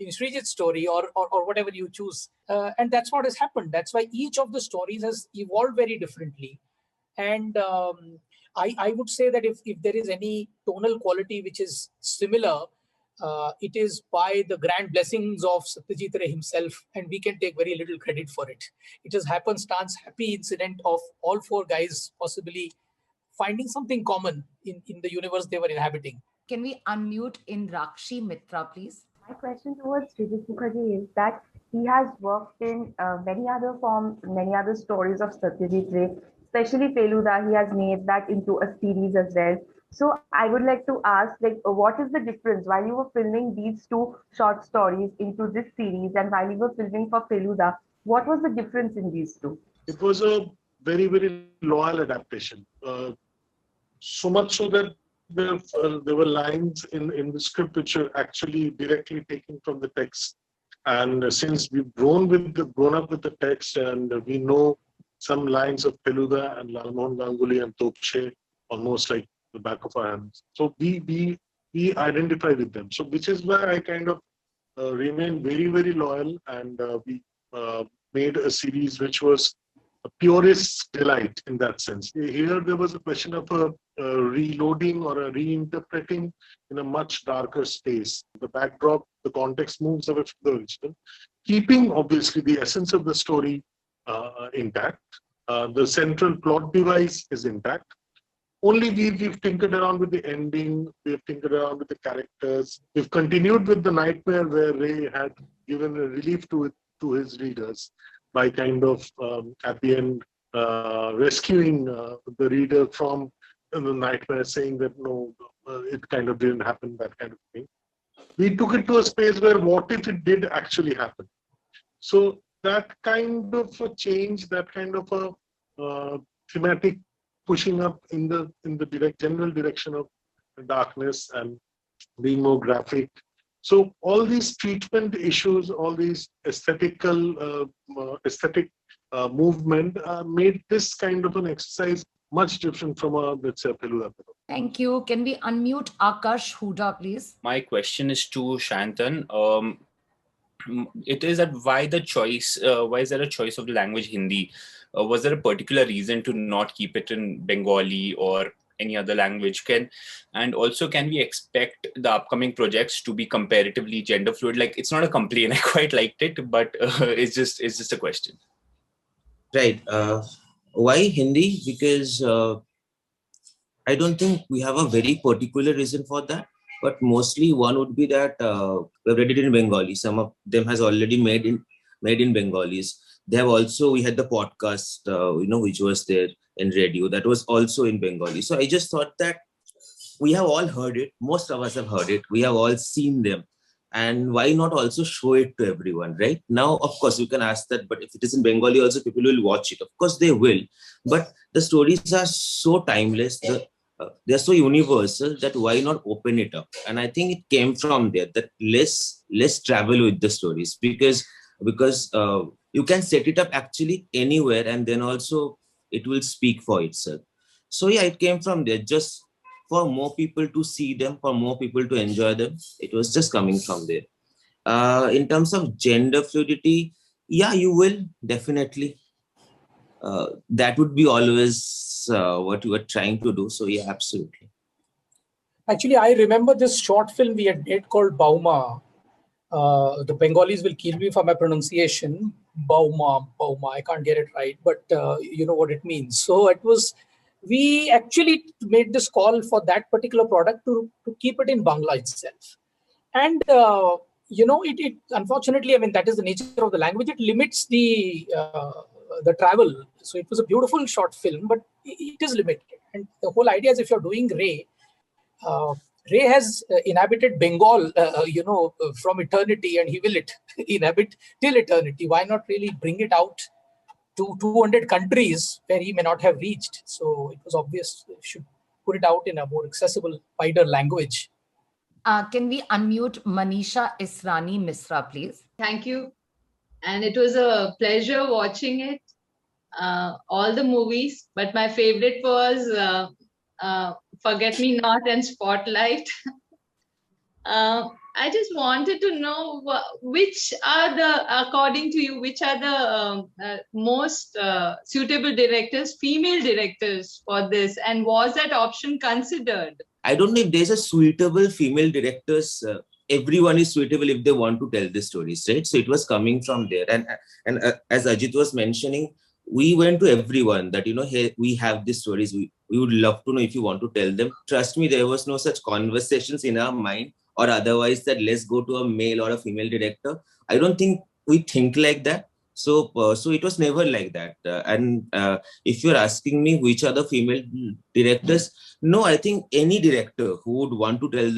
Srijit's story, or whatever you choose. And that's what has happened. That's why each of the stories has evolved very differently. And I would say that if there is any tonal quality which is similar, it is by the grand blessings of Satyajit Ray himself, and we can take very little credit for it. It is happenstance, happy incident of all four guys possibly finding something common in the universe they were inhabiting. Can we unmute Indrakshi Mitra, please? My question towards Srijit Mukherjee is that he has worked in many other forms, many other stories of Satyajit Ray, especially Feluda. He has made that into a series as well. So I would like to ask, like, what is the difference while you were filming these two short stories into this series and while you were filming for Feluda? What was the difference in these two? It was a very, very loyal adaptation. So much so that there were lines in the script which are actually directly taken from the text. And since we've grown up with the text, and we know some lines of Feluda and Lalmohan Ganguly and Topche almost like the back of our hands. So we identify with them. So which is why I kind of remained very, very loyal, and we made a series which was a purist delight in that sense. Here there was a question of a reloading or a reinterpreting in a much darker space. The backdrop, the context moves away from the original, keeping obviously the essence of the story intact. The central plot device is intact. Only we've tinkered around with the ending, we've tinkered around with the characters. We've continued with the nightmare where Ray had given a relief to his readers by kind of at the end rescuing the reader from the nightmare, saying that no, it kind of didn't happen, that kind of thing. We took it to a space where what if it did actually happen? So that kind of a change, that kind of a thematic pushing up in the general direction of darkness and being more graphic. So all these treatment issues, all these aesthetic movement made this kind of an exercise much different from let's say, Feluda. Thank you. Can we unmute Akash Huda, please? My question is to Sayantan. It is that why the choice? Why is there a choice of the language Hindi? Was there a particular reason to not keep it in Bengali or any other language? And also, can we expect the upcoming projects to be comparatively gender fluid? Like, it's not a complaint. I quite liked it, but it's just a question. Right. Why Hindi? Because I don't think we have a very particular reason for that. But mostly one would be that we've read it in Bengali. Some of them has already made in Bengalis. They have also, we had the podcast, which was there in radio. That was also in Bengali. So I just thought that we have all heard it. Most of us have heard it. We have all seen them. And why not also show it to everyone, right? Now, of course, you can ask that, but if it is in Bengali also, people will watch it. Of course, they will. But the stories are so timeless. They're so universal that why not open it up? And I think it came from there, that let's travel with the stories, because you can set it up actually anywhere, and then also it will speak for itself. So yeah, it came from there, just for more people to see them, for more people to enjoy them. It was just coming from there. In terms of gender fluidity, yeah, you will definitely. That would be always what you were trying to do. So yeah, absolutely. Actually, I remember this short film we had made called Bauma. The Bengalis will kill me for my pronunciation. Bauma. I can't get it right, but you know what it means. So we actually made this call for that particular product to keep it in Bangla itself. And, it unfortunately, I mean, that is the nature of the language. It limits the travel. So it was a beautiful short film, but it is limited. And the whole idea is if you're doing Ray, Ray has inhabited Bengal, from eternity, and he will inhabit till eternity. Why not really bring it out to 200 countries where he may not have reached? So it was obvious we should put it out in a more accessible, wider language. Can we unmute Manisha Israni Misra, please? Thank you. And it was a pleasure watching it, all the movies. But my favorite was Forget Me Not and Spotlight. I just wanted to know which are according to you, which are the most suitable directors, female directors for this, and was that option considered? I don't know if there's a suitable female directors. Everyone is suitable if they want to tell the stories, right? So it was coming from there. And as Ajit was mentioning, we went to everyone that, hey, we have these stories. We would love to know if you want to tell them. Trust me, there was no such conversations in our mind or otherwise that let's go to a male or a female director. I don't think we think like that. So it was never like that. If you're asking me which are the female directors, no, I think any director who would want to tell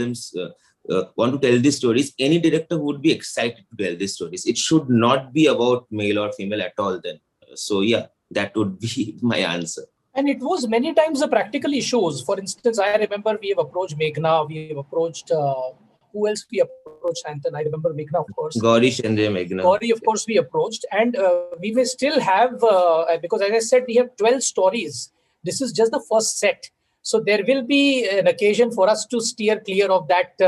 these stories, any director would be excited to tell these stories. It should not be about male or female at all then. So yeah, that would be my answer. And it was many times the practical issues. For instance, I remember we have approached Meghna, we have approached, who else we approached, Sayantan? I remember Meghna, of course. Gauri, Chandra, Meghna. Gauri, of course, we approached. And we may still have, because as I said, we have 12 stories. This is just the first set. So there will be an occasion for us to steer clear of that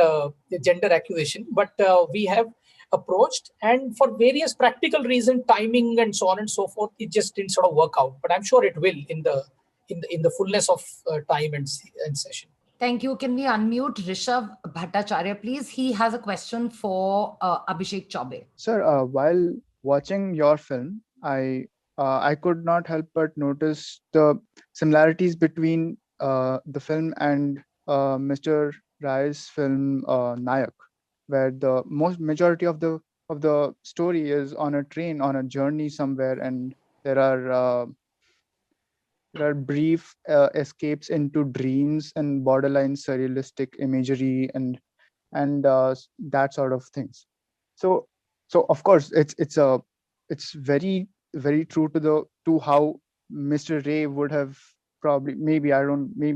gender accusation. But we have approached, and for various practical reasons, timing and so on and so forth, it just didn't sort of work out. But I'm sure it will in the fullness of time and session. Thank you. Can we unmute Rishabh Bhattacharya, please? He has a question for Abhishek Chaubey. Sir, while watching your film, I could not help but notice the similarities between the film and Mr. Ray's film Nayak, where the majority of the story is on a train on a journey somewhere, and there are brief escapes into dreams and borderline surrealistic imagery and that sort of things. So of course it's very very true to how Mr. Ray would have probably maybe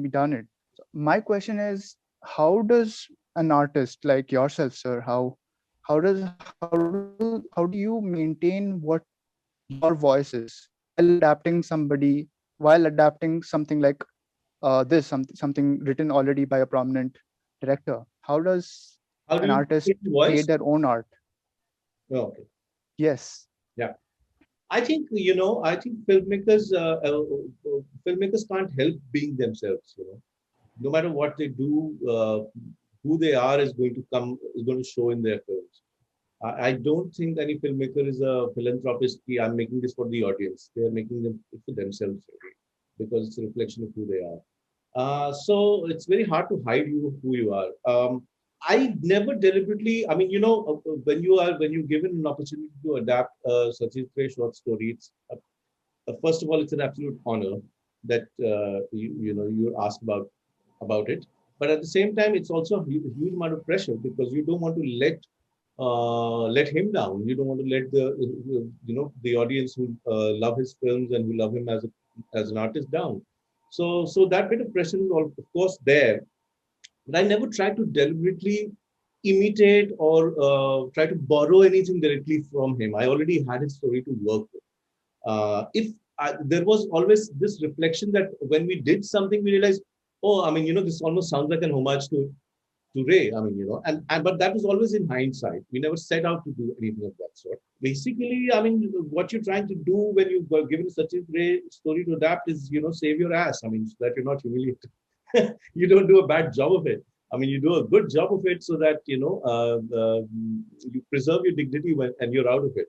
done it. So my question is, how does an artist like yourself, sir, how do you maintain what your voice is while adapting something like something written already by a prominent director? How does an artist create their own art? Oh, okay. Yes. Yeah. I think filmmakers can't help being themselves. No matter what they do, who they are is going to show in their films. I don't think any filmmaker is a philanthropist. I'm making this for the audience. They are making them for themselves, really, because it's a reflection of who they are. So it's very hard to hide who you are. I never deliberately. I mean, when you're given an opportunity to adapt a Satyajit Ray short story, it's first of all, it's an absolute honor that you're asked about it. But at the same time, it's also a huge amount of pressure, because you don't want to let him down. You don't want to let the audience who love his films and who love him as an artist down. So that bit of pressure is of course there. But I never tried to deliberately imitate or try to borrow anything directly from him. I already had his story to work with. There was always this reflection that when we did something, we realized, oh, I mean, this almost sounds like an homage to Ray. I mean, but that was always in hindsight. We never set out to do anything of that sort. Basically, I mean, what you're trying to do when you were given such a Ray story to adapt is, save your ass. I mean, so that you're not humiliated. You don't do a bad job of it. I mean, you do a good job of it so that, you preserve your dignity and you're out of it.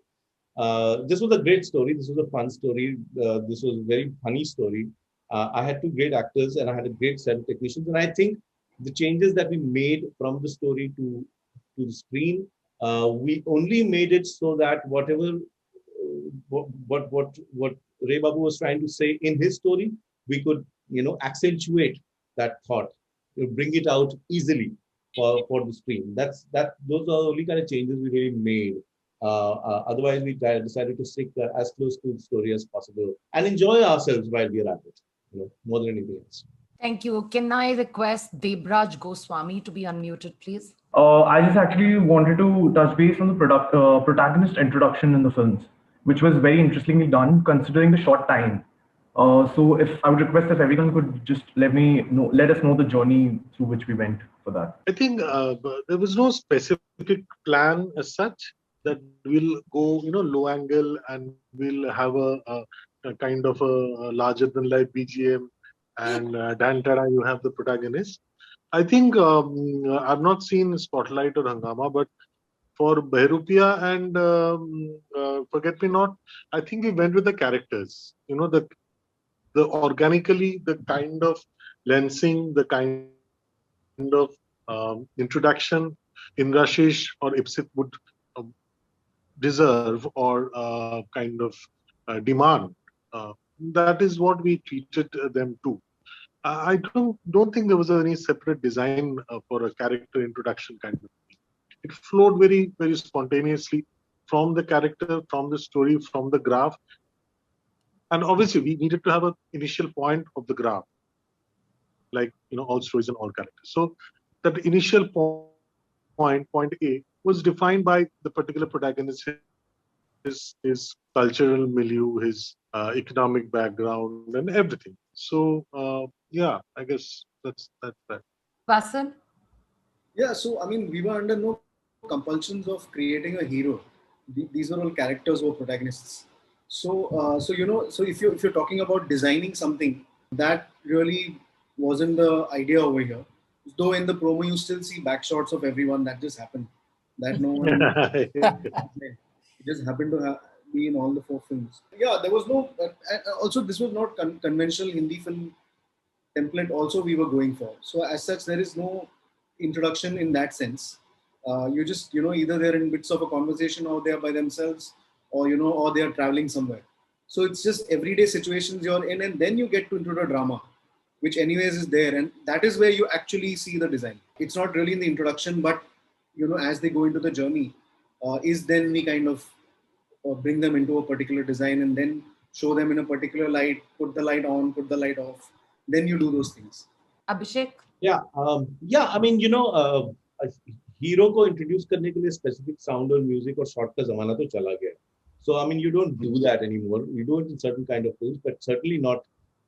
This was a great story. This was a fun story. This was a very funny story. I had two great actors and I had a great set of technicians. And I think the changes that we made from the story to the screen, we only made it so that whatever what Ray Babu was trying to say in his story, we could accentuate that thought, bring it out easily for the screen. Those are the only kind of changes we really made. Otherwise, we decided to stick as close to the story as possible and enjoy ourselves while we are at it, more than anything else. Thank you. Can I request Debraj Goswami to be unmuted, please? I just actually wanted to touch base on the protagonist introduction in the films, which was very interestingly done considering the short time. So if I would request if everyone could just let us know the journey through which we went for that. I think there was no specific plan as such that we'll go, low angle and we'll have a kind of a larger than life BGM and Dan Tara, you have the protagonist. I think I've not seen Spotlight or Hangama, but for Behrupia and Forget Me Not, I think we went with the characters. The organically, the kind of lensing, the kind of introduction in Rashish or Ipsit would deserve or kind of demand. That is what we treated them to. I don't think there was any separate design for a character introduction kind of thing. It flowed very spontaneously from the character, from the story, from the graph, and obviously we needed to have an initial point of the graph, like all stories and all characters. So that initial point A, was defined by the particular protagonist, his cultural milieu, his economic background, and everything. So yeah, I guess that's that. Vasan? Yeah, so I mean, we were under no compulsions of creating a hero. These were all characters who were protagonists. So so if you're talking about designing something, that really wasn't the idea over here. Though in the promo you still see back shots of everyone. That just happened. That no one it just happened to be in all the 4 films. Yeah, there was no. Also, this was not conventional Hindi film template also we were going for. So as such, there is no introduction in that sense. You just, either they're in bits of a conversation or they're by themselves or, or they're traveling somewhere. So it's just everyday situations you're in and then you get to into the drama, which anyways is there. And that is where you actually see the design. It's not really in the introduction, but, as they go into the journey, is then we kind of bring them into a particular design and then show them in a particular light, put the light on, put the light off. Then you do those things. Abhishek? Yeah, I mean, a hero को introduce करने के लिए specific sound or music or shot का ज़माना तो चला गया. So I mean, you don't do that anymore. You do it in certain kind of films, but certainly not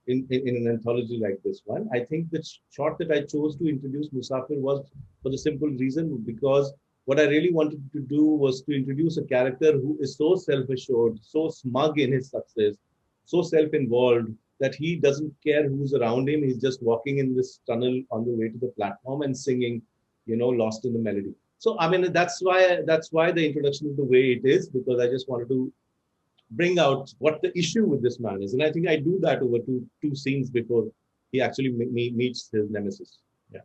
in an anthology like this one. I think the shot that I chose to introduce Musafir was for the simple reason because what I really wanted to do was to introduce a character who is so self-assured, so smug in his success, so self-involved, that he doesn't care who's around him. He's just walking in this tunnel on the way to the platform and singing, lost in the melody. So I mean, that's why the introduction is the way it is, because I just wanted to bring out what the issue with this man is. And I think I do that over two scenes before he actually meets his nemesis. Yeah.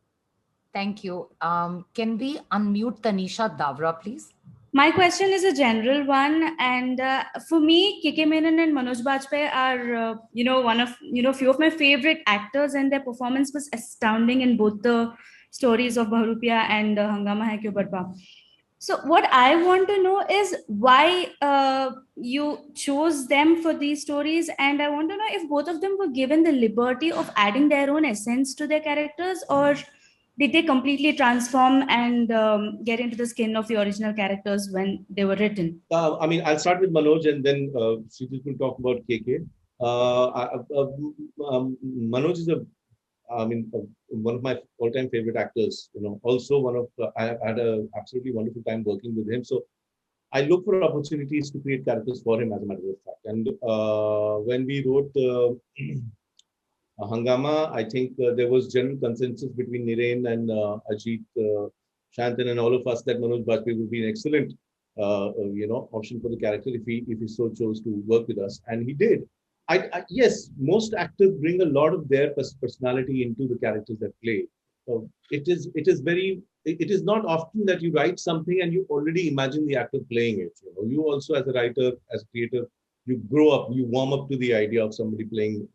Thank you. Can we unmute Tanisha Davra, please? My question is a general one, and for me, K.K. Menon and Manoj Bajpayee are, one of, few of my favorite actors, and their performance was astounding in both the stories of Bahrupiya and Hangama Hai Kyo Badba. So what I want to know is why you chose them for these stories, and I want to know if both of them were given the liberty of adding their own essence to their characters, or did they completely transform and get into the skin of the original characters when they were written? I mean, I'll start with Manoj and then Srijit will talk about KK. Manoj is one of my all-time favorite actors. Also I have had a absolutely wonderful time working with him. So I look for opportunities to create characters for him, as a matter of fact. And when we wrote Hangama, I think there was general consensus between Niren and Ajit, Sayantan, and all of us that Manoj Bajpayee would be an excellent, option for the character if he so chose to work with us, and he did. Yes, most actors bring a lot of their personality into the characters that play. So it is not often that you write something and you already imagine the actor playing it. You also, as a writer, as a creator, you grow up, you warm up to the idea of somebody playing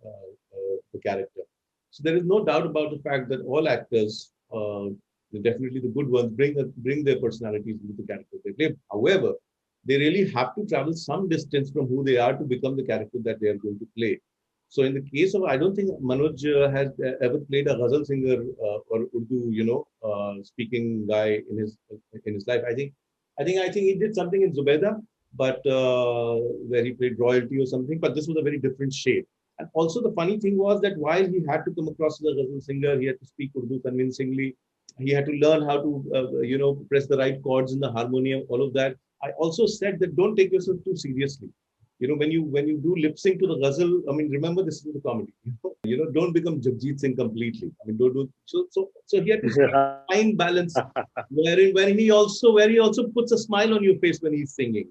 the character. So there is no doubt about the fact that all actors, definitely the good ones, bring their personalities into the character they play. However, they really have to travel some distance from who they are to become the character that they are going to play. So in the case of, I don't think Manoj has ever played a ghazal singer or Urdu, speaking guy in his life. I think he did something in Zubeda, but where he played royalty or something. But this was a very different shade. And also the funny thing was that while he had to come across as a ghazal singer, he had to speak Urdu convincingly. He had to learn how to, press the right chords in the harmonium, all of that. I also said that don't take yourself too seriously. When you do lip sync to the ghazal, I mean, remember this is the comedy. Don't become Jagjit Singh completely. I mean, don't do so. He had to find balance, where he also puts a smile on your face when he's singing.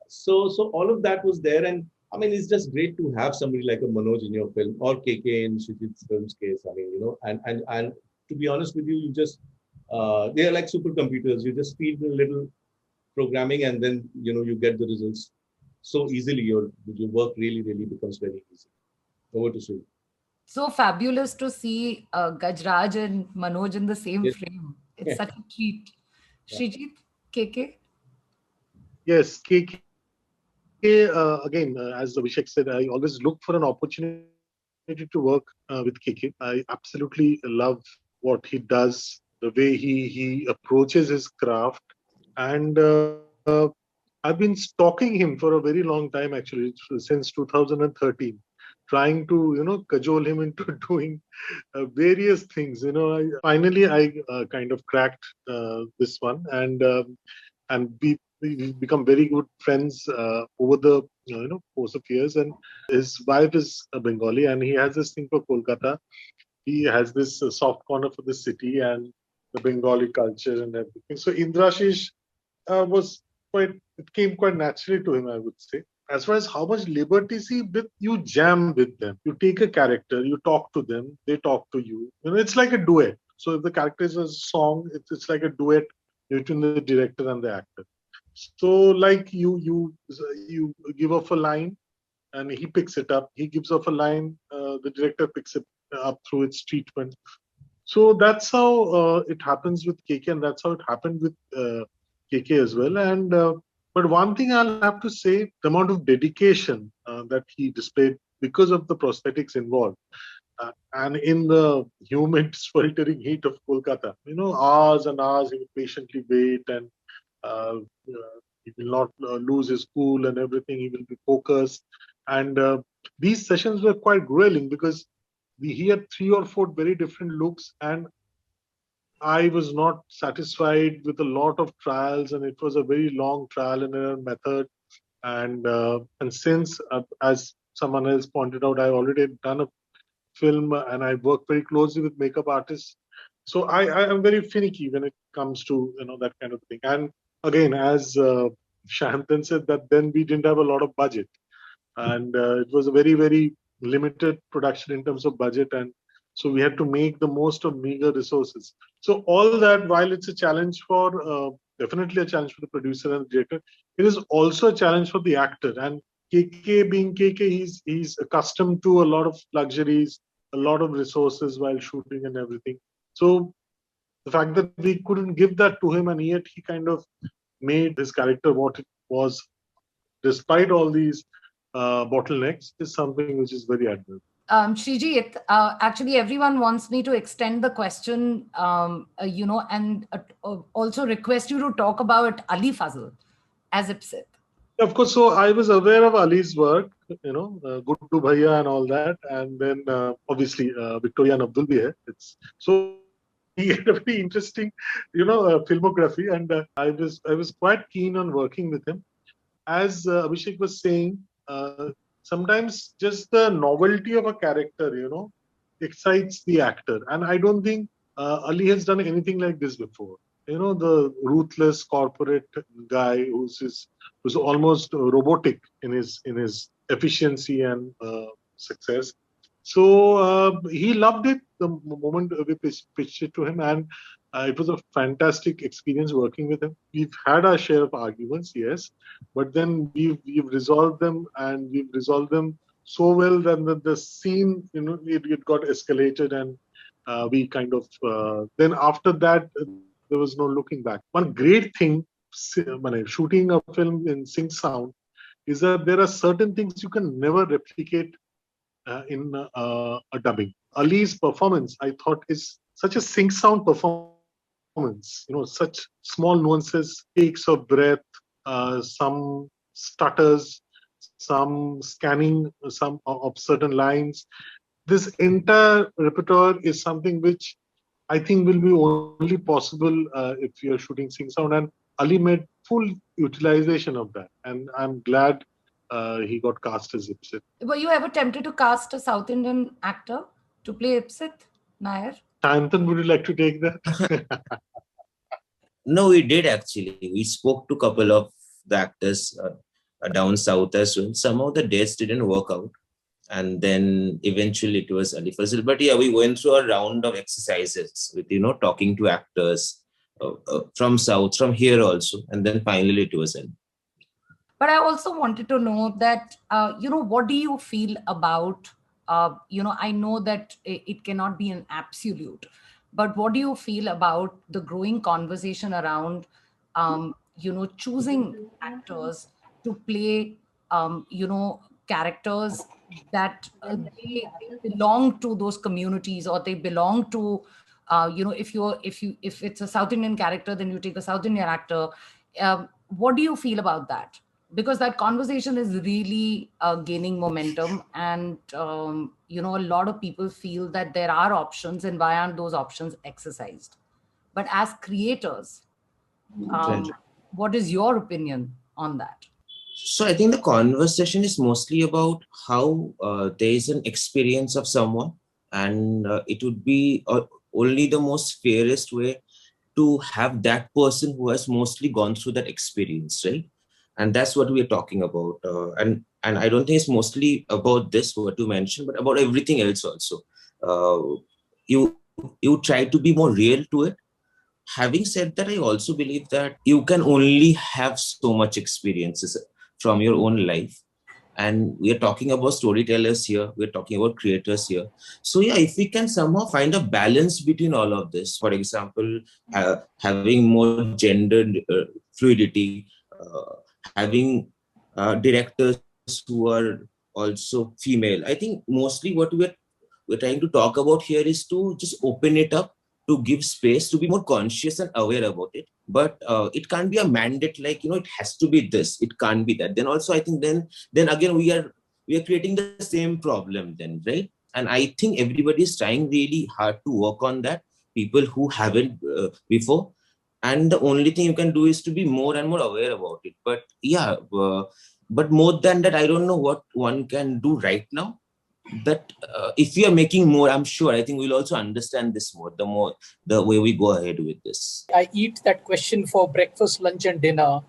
So all of that was there, and I mean, it's just great to have somebody like a Manoj in your film, or KK in Srijit's film's case. I mean, and to be honest with you, you just they are like supercomputers. You just feed a little programming, and then you get the results so easily. Your work really becomes very easy. Over to Sri. So fabulous to see Gajraj and Manoj in the same Yes. frame. It's such a treat. Yeah. Srijit, KK? Yes, KK, again, as Abhishek said, I always look for an opportunity to work with KK. I absolutely love what he does, the way he approaches his craft. And I've been stalking him for a very long time, actually, since 2013, trying to, cajole him into doing various things. Finally, I kind of cracked this one, and we become very good friends over the course of years. And his wife is a Bengali, and he has this thing for Kolkata. He has this soft corner for the city and the Bengali culture and everything. So Indrashish was it came quite naturally to him, I would say. As far as how much liberty, see, you jam with them. You take a character, you talk to them, they talk to you. It's like a duet. So if the character is a song, it's like a duet between the director and the actor. So like you give off a line, and he picks it up. He gives off a line, the director picks it up through its treatment. So that's how it happens with KK, and that's how it happened with KK as well. And but one thing I'll have to say, the amount of dedication that he displayed because of the prosthetics involved, and in the humid, sweltering heat of Kolkata, hours and hours he would patiently wait, and he will not lose his cool and everything. He will be focused. And these sessions were quite grueling because he had 3 or 4 very different looks, and I was not satisfied with a lot of trials, and it was a very long trial and error method. And since, as someone else pointed out, I already done a film and I work very closely with makeup artists. So I am very finicky when it comes to that kind of thing. And again, as Sayantan said, that then we didn't have a lot of budget, and it was a very limited production in terms of budget, and so we had to make the most of meager resources. So all that, while it's a challenge for definitely a challenge for the producer and the director, it is also a challenge for the actor. And KK being KK, he's accustomed to a lot of luxuries, a lot of resources while shooting and everything. So the fact that we couldn't give that to him, and yet he kind of made his character what it was, despite all these bottlenecks, is something which is very admirable. Srijit, actually, everyone wants me to extend the question, and also request you to talk about Ali Fazal as Ipsit. Of course, so I was aware of Ali's work, Guddu Bhaiya and all that, and then obviously Victoria and Abdul bhi hai. So he had a very interesting, filmography, and I was quite keen on working with him. As Abhishek was saying, sometimes just the novelty of a character, excites the actor. And I don't think Ali has done anything like this before. The ruthless corporate guy who's almost robotic in his efficiency and success. So he loved it the moment we pitched it to him, and it was a fantastic experience working with him. We've had our share of arguments, yes, but then we've resolved them, and we've resolved them so well that the scene, it got escalated, and we kind of then after that there was no looking back. One great thing shooting a film in sync sound is that there are certain things you can never replicate in a dubbing. Ali's performance, I thought, is such a sync sound performance. Such small nuances, takes of breath, some stutters, some scanning, some of certain lines. This entire repertoire is something which I think will be only possible if you're shooting sync sound, and Ali made full utilization of that, and I'm glad he got cast as Ipsit. Were you ever tempted to cast a South Indian actor to play Ipsit, Nair? Sayantan, would you like to take that? No, we did actually. We spoke to a couple of the actors down south as well. Some of the dates didn't work out. And then eventually it was Ali Fazal. But yeah, we went through a round of exercises with, talking to actors, from South, from here also, and then finally to us. But I also wanted to know that, what do you feel about, I know that it cannot be an absolute, but what do you feel about the growing conversation around, choosing actors to play, characters that they belong to those communities, or they belong to, if it's a South Indian character, then you take a South Indian actor. What do you feel about that? Because that conversation is really gaining momentum, and a lot of people feel that there are options, and why aren't those options exercised? But as creators, what is your opinion on that? So I think the conversation is mostly about how there is an experience of someone, and it would be only the most fairest way to have that person who has mostly gone through that experience, right? And that's what we are talking about. And I don't think it's mostly about this, what you mentioned, but about everything else also. You try to be more real to it. Having said that, I also believe that you can only have so much experiences from your own life. And we are talking about storytellers here. We're talking about creators here. So yeah, if we can somehow find a balance between all of this, for example, having more gender fluidity, having directors who are also female. I think mostly what we're trying to talk about here is to just open it up, to give space, to be more conscious and aware about it. But it can't be a mandate, like, it has to be this, it can't be that. Then also I think then again we are creating the same problem then, right? And I think everybody is trying really hard to work on that, people who haven't before. And the only thing you can do is to be more and more aware about it. But yeah, but more than that, I don't know what one can do right now. That if we are making more, I'm sure, I think we'll also understand this more, the way we go ahead with this. I eat that question for breakfast, lunch, and dinner.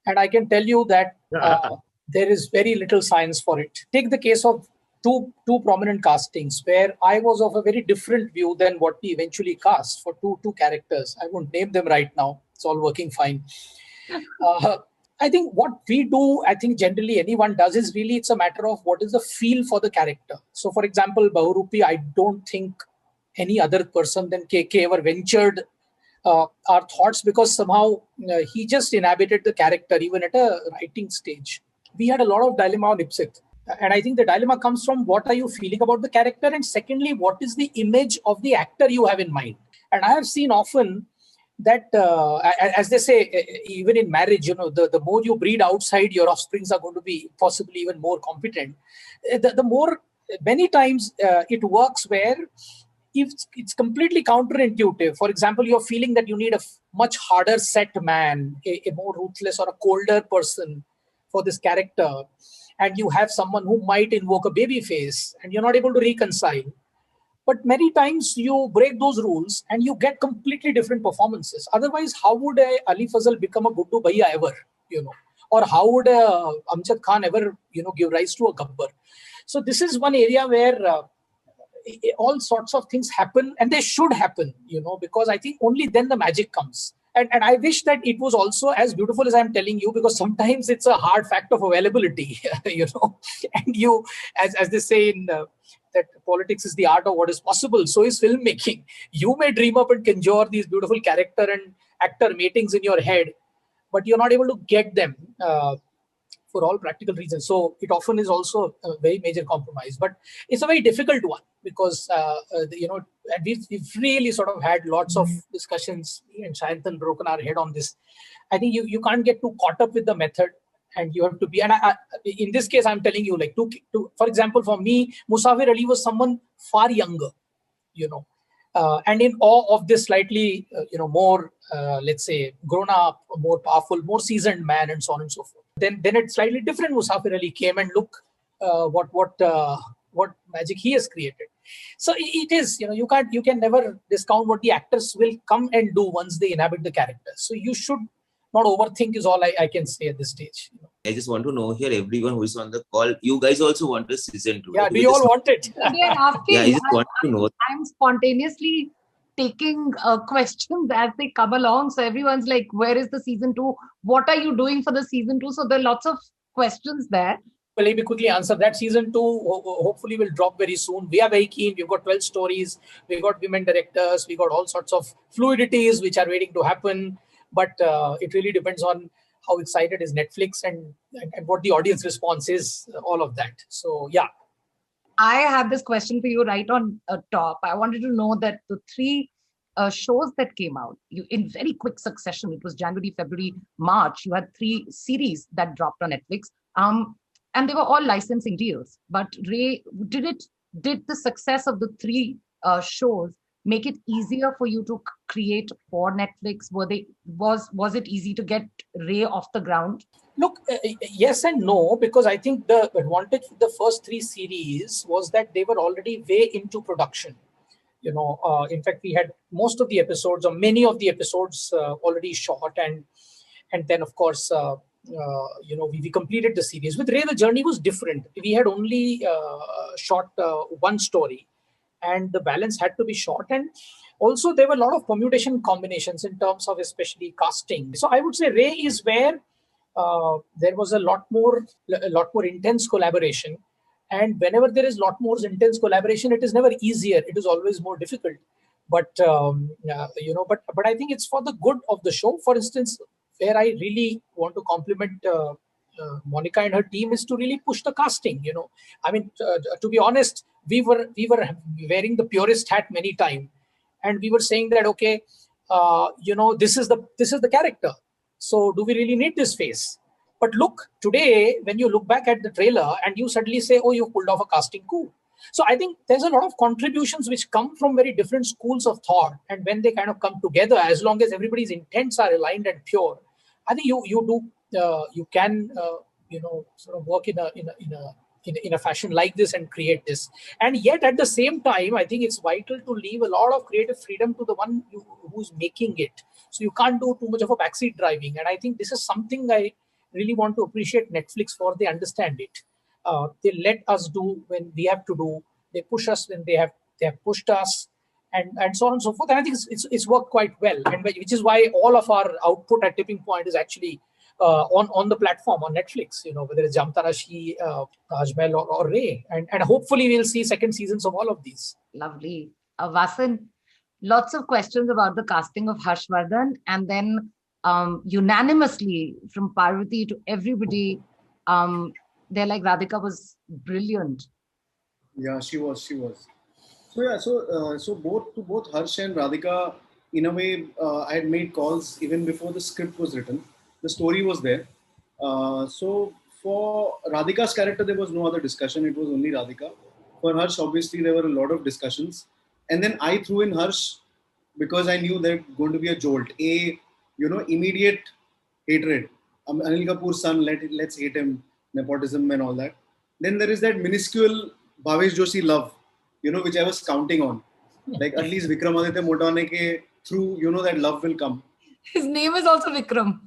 And I can tell you that there is very little science for it. Take the case of two prominent castings where I was of a very different view than what we eventually cast for two characters. I won't name them right now. It's all working fine. I think what we do, I think generally anyone does, is really it's a matter of what is the feel for the character. So for example, Bahurupi, I don't think any other person than KK ever ventured our thoughts, because somehow he just inhabited the character even at a writing stage. We had a lot of dilemma on Ipsit. And I think the dilemma comes from what are you feeling about the character, and secondly, what is the image of the actor you have in mind. And I have seen often that, as they say, even in marriage, the more you breed outside, your offsprings are going to be possibly even more competent. The more, many times it works where if it's completely counterintuitive. For example, you're feeling that you need a much harder set man, a more ruthless or a colder person for this character, and you have someone who might invoke a baby face, and you're not able to reconcile. But many times you break those rules and you get completely different performances. Otherwise, how would Ali Fazal become a Guddu Bhaiya ever, or how would Amjad Khan ever, give rise to a Gabbar? So this is one area where all sorts of things happen, and they should happen, because I think only then the magic comes. And I wish that it was also as beautiful as I'm telling you, because sometimes it's a hard fact of availability, and you, as they say in that politics is the art of what is possible, so is filmmaking. You may dream up and conjure these beautiful character and actor meetings in your head, but you're not able to get them for all practical reasons. So it often is also a very major compromise, but it's a very difficult one, because and we've really sort of had lots of discussions, and Sayantan broken our head on this. I think you can't get too caught up with the method, and you have to be, and in this case, I'm telling you, like, for example, for me, Musafir Ali was someone far younger, and in awe of this slightly, more, let's say, grown up, more powerful, more seasoned man, and so on and so forth. Then a slightly different Musafir Ali came, and look what magic he has created. So it is, you can never discount what the actors will come and do once they inhabit the character. So you should not overthink, is all I can say at this stage. I just want to know here, everyone who is on the call, you guys also want a season 2. Yeah, do you all want it? Again, asking, yeah, I just want to know. I'm spontaneously taking questions as they come along. So everyone's like, where is the season 2? What are you doing for the season 2? So there are lots of questions there. Well, let me quickly answer that. Season 2 hopefully will drop very soon. We are very keen. We've got 12 stories. We've got women directors. We've got all sorts of fluidities which are waiting to happen. But it really depends on how excited is Netflix and what the audience response is, all of that. So, yeah. I have this question for you right on top. I wanted to know that the 3 shows that came out in very quick succession, it was January, February, March, you had 3 series that dropped on Netflix. And they were all licensing deals. But Ray, did the success of the 3 shows make it easier for you to create for Netflix? Was it easy to get Ray off the ground? Look, yes and no, because I think the advantage with the first 3 series was that they were already way into production. In fact, we had most of the episodes or many of the episodes already shot, and then of course, we completed the series. With Ray, the journey was different. We had only shot 1 story, and the balance had to be shot. And also, there were a lot of permutation combinations in terms of especially casting. So I would say Ray is where there was a lot more intense collaboration. And whenever there is a lot more intense collaboration, it is never easier. It is always more difficult. But but I think it's for the good of the show. For instance, where I really want to compliment Monica and her team is to really push the casting. I mean, to be honest, we were wearing the purist hat many times, and we were saying that okay, this is the character. So do we really need this face? But look, today when you look back at the trailer and you suddenly say, oh, you pulled off a casting coup. So I think there's a lot of contributions which come from very different schools of thought, and when they kind of come together, as long as everybody's intents are aligned and pure, I think you can sort of work in a fashion like this and create this. And yet at the same time, I think it's vital to leave a lot of creative freedom to the one who's making it. So you can't do too much of a backseat driving. And I think this is something I really want to appreciate Netflix for. They understand it. They let us do when we have to do. They push us when they have pushed us, and so on and so forth. And I think it's worked quite well, and which is why all of our output at Tipping Point is actually on the platform on Netflix. Whether it's Jamtarashi, Taj Mahal, or Ray, and hopefully we'll see second seasons of all of these. Lovely, Vasan. Lots of questions about the casting of Hashmargan, and then unanimously from Parvati to everybody, they're like Radhika was brilliant. Yeah, she was. So yeah, so both Harsh and Radhika, in a way, I had made calls even before the script was written. The story was there. So for Radhika's character, there was no other discussion. It was only Radhika. For Harsh, obviously, there were a lot of discussions. And then I threw in Harsh because I knew there's going to be a jolt, immediate hatred. Anil Kapoor's son, let's hate him, nepotism and all that. Then there is that minuscule Bhavesh Joshi love, which I was counting on. Like at least Vikramaditya Motane ke through, that love will come. His name is also Vikram.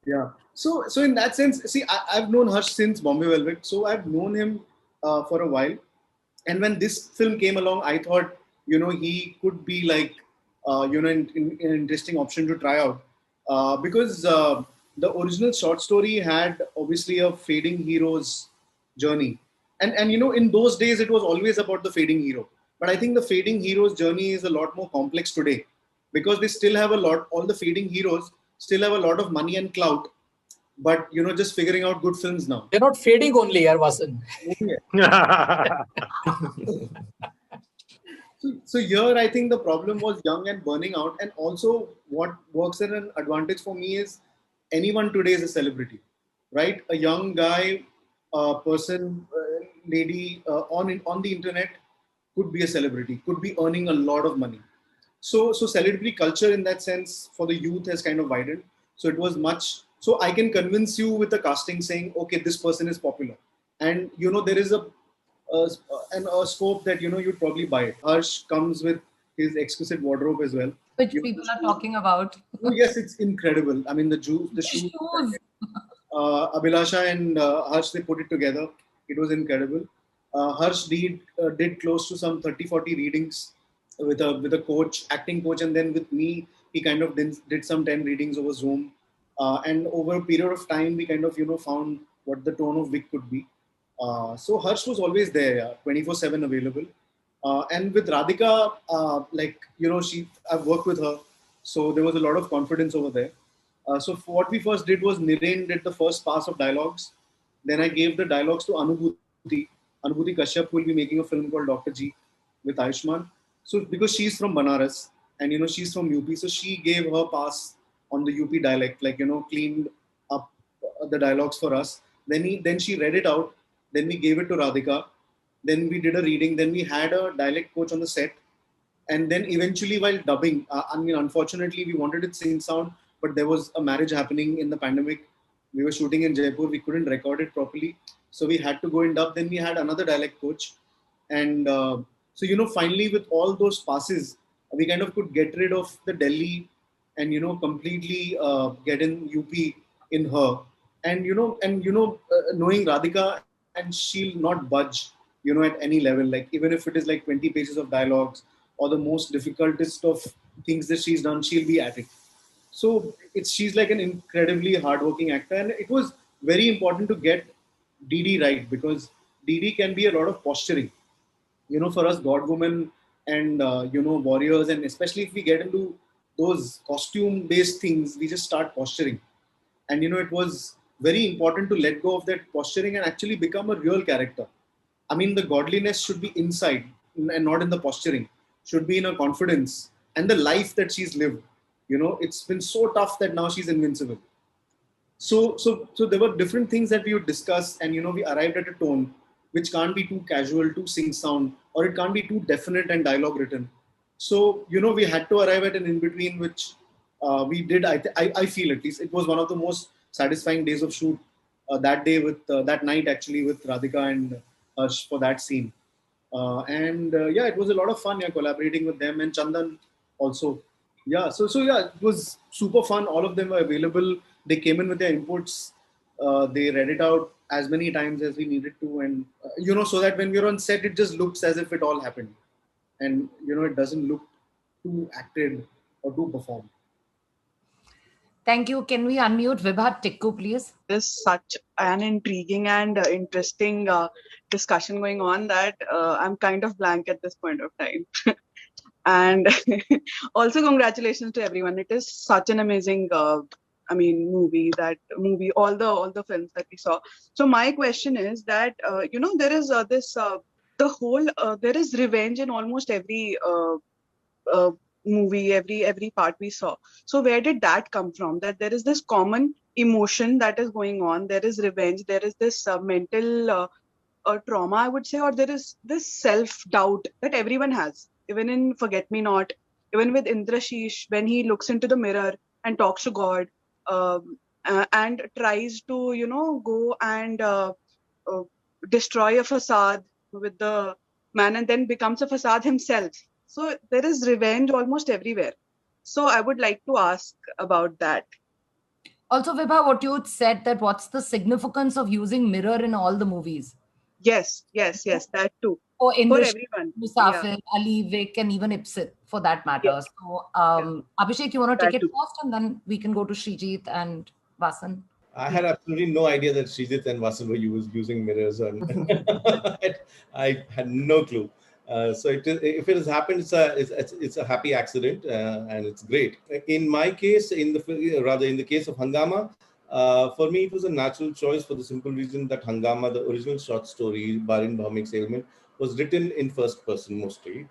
Yeah. So in that sense, see, I've known Harsh since Bombay Velvet. So I've known him for a while. And when this film came along, I thought, he could be like, an interesting option to try out. Because the original short story had obviously a fading hero's journey. And in those days, it was always about the fading hero. But I think the fading hero's journey is a lot more complex today, because they still have all the fading heroes still have a lot of money and clout, but just figuring out good films now. They're not fading only, Vasan. So here, I think the problem was young and burning out. And also what works as an advantage for me is anyone today is a celebrity, right? A young guy, person, lady on the internet could be a celebrity, could be earning a lot of money. So celebrity culture in that sense for the youth has kind of widened. So it was much, so I can convince you with the casting saying, okay, this person is popular. And, there is a scope that, you'd probably buy it. Harsh comes with his exquisite wardrobe as well. Which people are talking about. Oh, yes, it's incredible. I mean, the shoes. Abhilasha and Harsh, they put it together. It was incredible. Harsh did close to some 30-40 readings with a coach, acting coach, and then with me, he kind of did some 10 readings over Zoom. And over a period of time, we kind of found what the tone of Vic could be. So Harsh was always there, yeah, 24/7 available. And with Radhika, I've worked with her, so there was a lot of confidence over there. So what we first did was Niren did the first pass of dialogues. Then I gave the dialogues to Anubhuti Kashyap, who will be making a film called Dr. G with Ayushmann. So because she's from Banaras and she's from UP, so she gave her pass on the UP dialect, cleaned up the dialogues for us. Then she read it out. Then we gave it to Radhika. Then we did a reading. Then we had a dialect coach on the set. And then eventually, while dubbing, unfortunately, we wanted it sync sound, but there was a marriage happening in the pandemic. We were shooting in Jaipur. We couldn't record it properly, so we had to go in dub. Then we had another dialect coach, and so finally, with all those passes, we kind of could get rid of the Delhi and completely get in UP in her, and knowing Radhika, and she'll not budge at any level, like even if it is like 20 pages of dialogues or the most difficultest of things that she's done, she'll be at it. So she's like an incredibly hardworking actor, and it was very important to get DD right, because DD can be a lot of posturing. For us God women and warriors, and especially if we get into those costume based things, we just start posturing. And it was very important to let go of that posturing and actually become a real character. I mean, the godliness should be inside and not in the posturing. Should be in her confidence and the life that she's lived. It's been so tough that now she's invincible. So there were different things that we would discuss, and we arrived at a tone which can't be too casual, too sing sound, or it can't be too definite and dialogue written. So we had to arrive at an in between, which we did. I feel, at least, it was one of the most satisfying days of shoot that day with that night actually with Radhika and Harsh for that scene. Yeah, it was a lot of fun. Yeah, collaborating with them and Chandan also. Yeah, so yeah, it was super fun. All of them were available. They came in with their inputs. They read it out as many times as we needed to, and so that when we were on set, it just looks as if it all happened, and it doesn't look too acted or too performed. Thank you. Can we unmute Vibha Tikku, please? There's such an intriguing and interesting discussion going on that I'm kind of blank at this point of time. And also congratulations to everyone. It is such an amazing movie, all the films that we saw. So my question is that there is there is revenge in almost every movie, every part we saw. So where did that come from? That there is this common emotion that is going on. There is revenge. There is this mental trauma, I would say, or there is this self-doubt that everyone has. Even in Forget Me Not, even with Indrashish, when he looks into the mirror and talks to God, and tries to go and destroy a facade with the man, and then becomes a facade himself. So there is revenge almost everywhere. So I would like to ask about that. Also, Vibha, what you said, that what's the significance of using mirror in all the movies? Yes, that too. For everyone. Musafir, Yeah. Ali, Vic, and even Ipsit, for that matter. Yes. So, Abhishek, you want to take it first, and then we can go to Srijit and Vasan. I had absolutely no idea that Srijit and Vasan were using mirrors. I had no clue. So if it has happened, it's a happy accident, and it's great. In my case, in the case of Hangama, for me it was a natural choice for the simple reason that Hangama, the original short story, Barin Bhaumik's Ailment, was written in first person mostly.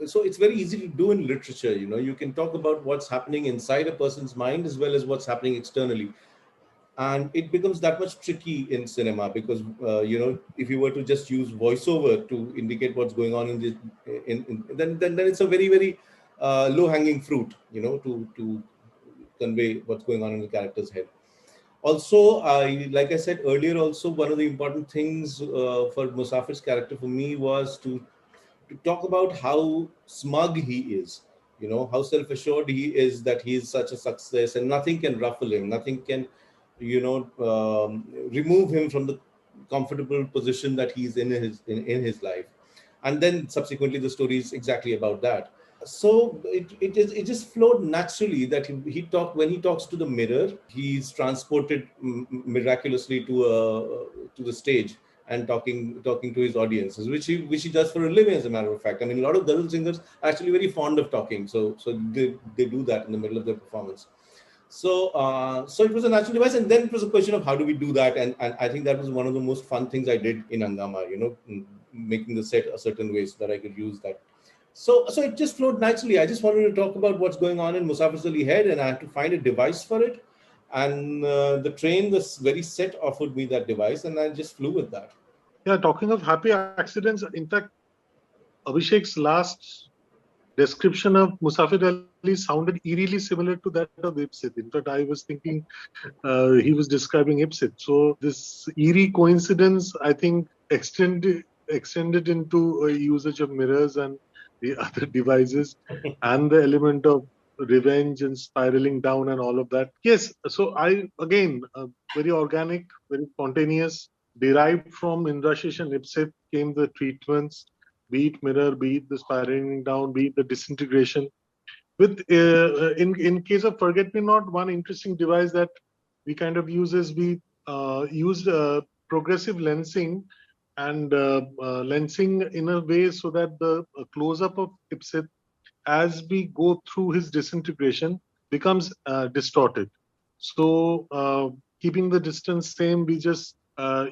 So it's very easy to do in literature. You can talk about what's happening inside a person's mind as well as what's happening externally. And it becomes that much tricky in cinema because if you were to just use voiceover to indicate what's going on then it's a very, very low hanging fruit to convey what's going on in the character's head. Also, like I said earlier, also one of the important things for Musafir's character for me was to talk about how smug he is, how self-assured he is, that he is such a success and nothing can ruffle him, nothing can remove him from the comfortable position that he's in his life. And then subsequently the story is exactly about that. So it just flowed naturally that when he talks to the mirror, he's transported miraculously to the stage and talking to his audiences, which he does for a living, as a matter of fact. I mean, a lot of ghazal singers are actually very fond of talking, so they do that in the middle of their performance. So it was a natural device, and then it was a question of how do we do that, and I think that was one of the most fun things I did in Hangama, making the set a certain way so that I could use that. So it just flowed naturally. I just wanted to talk about what's going on in Musafir's Ali Head, and I had to find a device for it. And the train, was very set, offered me that device, and I just flew with that. Yeah, talking of happy accidents, in fact, Abhishek's last description of Musafir Ali sounded eerily similar to that of Ipsit. In fact, I was thinking he was describing Ipsit. So this eerie coincidence, I think, extended into a usage of mirrors and the other devices, and the element of revenge and spiraling down and all of that. Yes, so again, very organic, very spontaneous, derived from Indrashish and Ipsit came the treatments, be it mirror, be it the spiraling down, be it the disintegration. With in case of Forget Me Not, one interesting device that we kind of use is we used progressive lensing and lensing in a way so that the close-up of Ipsit, as we go through his disintegration, becomes distorted. So keeping the distance same, we just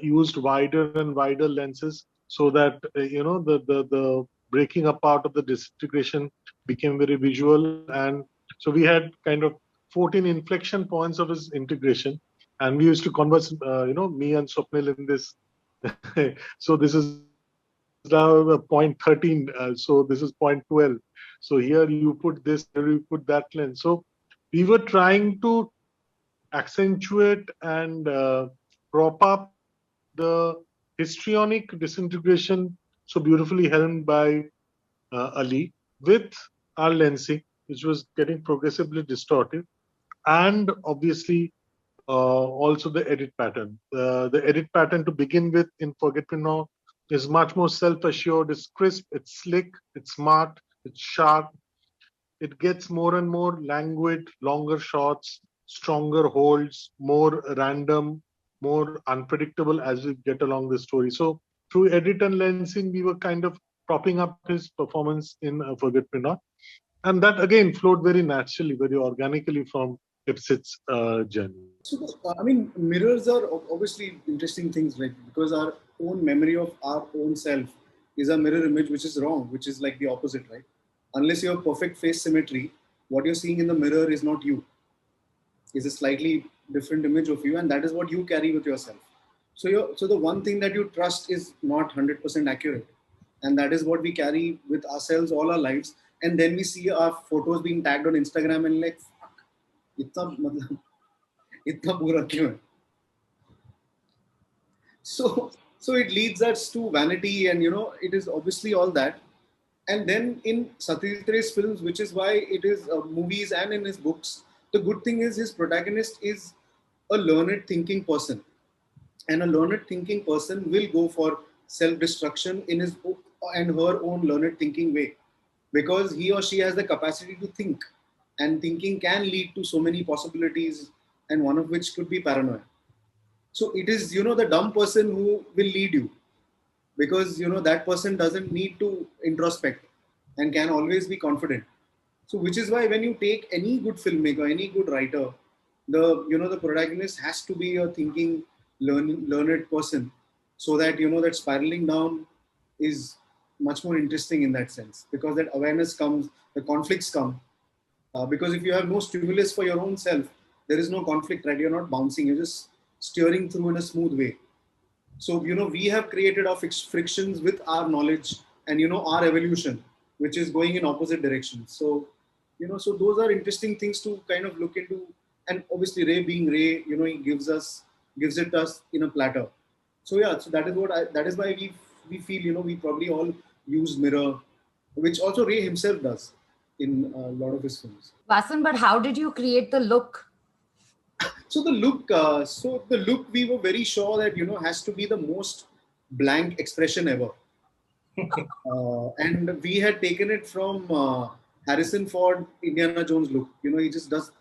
used wider and wider lenses so that the breaking apart of the disintegration became very visual. And so we had kind of 14 inflection points of his integration, and we used to converse, me and Swapnil in this. So this is now point 13. So this is point 12. So here you put this, here you put that lens. So we were trying to accentuate and prop up the histrionic disintegration so beautifully helmed by Ali, with our lensing, which was getting progressively distorted, and obviously also the edit pattern. The edit pattern to begin with in Forget Me Not is much more self-assured, it's crisp, it's slick, it's smart, it's sharp. It gets more and more languid, longer shots, stronger holds, more random, more unpredictable as we get along the story. So through edit and lensing, we were kind of propping up his performance in Forget Me Not. And that again flowed very naturally, very organically from Ipsit's journey. So, I mean, mirrors are obviously interesting things, like, because our own memory of our own self is a mirror image, which is wrong, which is like the opposite, right? Unless you have perfect face symmetry, what you're seeing in the mirror is not you. It's a slightly different image of you, and that is what you carry with yourself. So the one thing that you trust is not 100% accurate, and that is what we carry with ourselves all our lives. And then we see our photos being tagged on Instagram and like, fuck, itna bura kyun hai? So it leads us to vanity, and it is obviously all that. And then in Satyajit Ray's films, which is why it is movies and in his books, the good thing is his protagonist is a learned thinking person. And a learned thinking person will go for self-destruction in his and her own learned thinking way, because he or she has the capacity to think, and thinking can lead to so many possibilities, and one of which could be paranoia. So it is, the dumb person who will lead you, because, that person doesn't need to introspect and can always be confident. So which is why when you take any good filmmaker, any good writer, the protagonist has to be a thinking, learned person, so that, that spiraling down is much more interesting in that sense, because that awareness comes, the conflicts come. Because if you have no stimulus for your own self, there is no conflict, right? You're not bouncing, you're just steering through in a smooth way. So, we have created our frictions with our knowledge and, our evolution, which is going in opposite directions. So, so those are interesting things to kind of look into. And obviously Ray being Ray, he gives it us in a platter. So yeah, so that is why we feel, we probably all use mirror, which also Ray himself does in a lot of his films. Vasan, but how did you create the look? So the look we were very sure that, you know, has to be the most blank expression ever. And we had taken it from Harrison Ford, Indiana Jones look. You know, he just does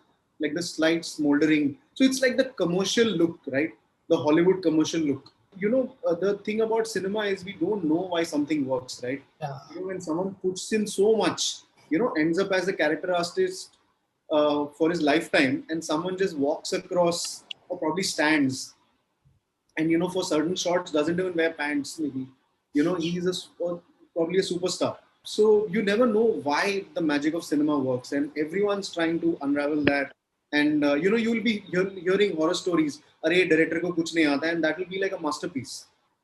like the slight smoldering. So it's like the commercial look, right? The Hollywood commercial look. You know, the thing about cinema is we don't know why something works, right? Yeah. You know, when someone puts in so much, you know, ends up as a character artist for his lifetime, and someone just walks across or probably stands, and, you know, for certain shots doesn't even wear pants, maybe. You know, he's probably a superstar. So you never know why the magic of cinema works, and everyone's trying to unravel that. And you know, you'll be hearing horror stories. Arey, director ko kuch nahi aata, and that will be like a masterpiece.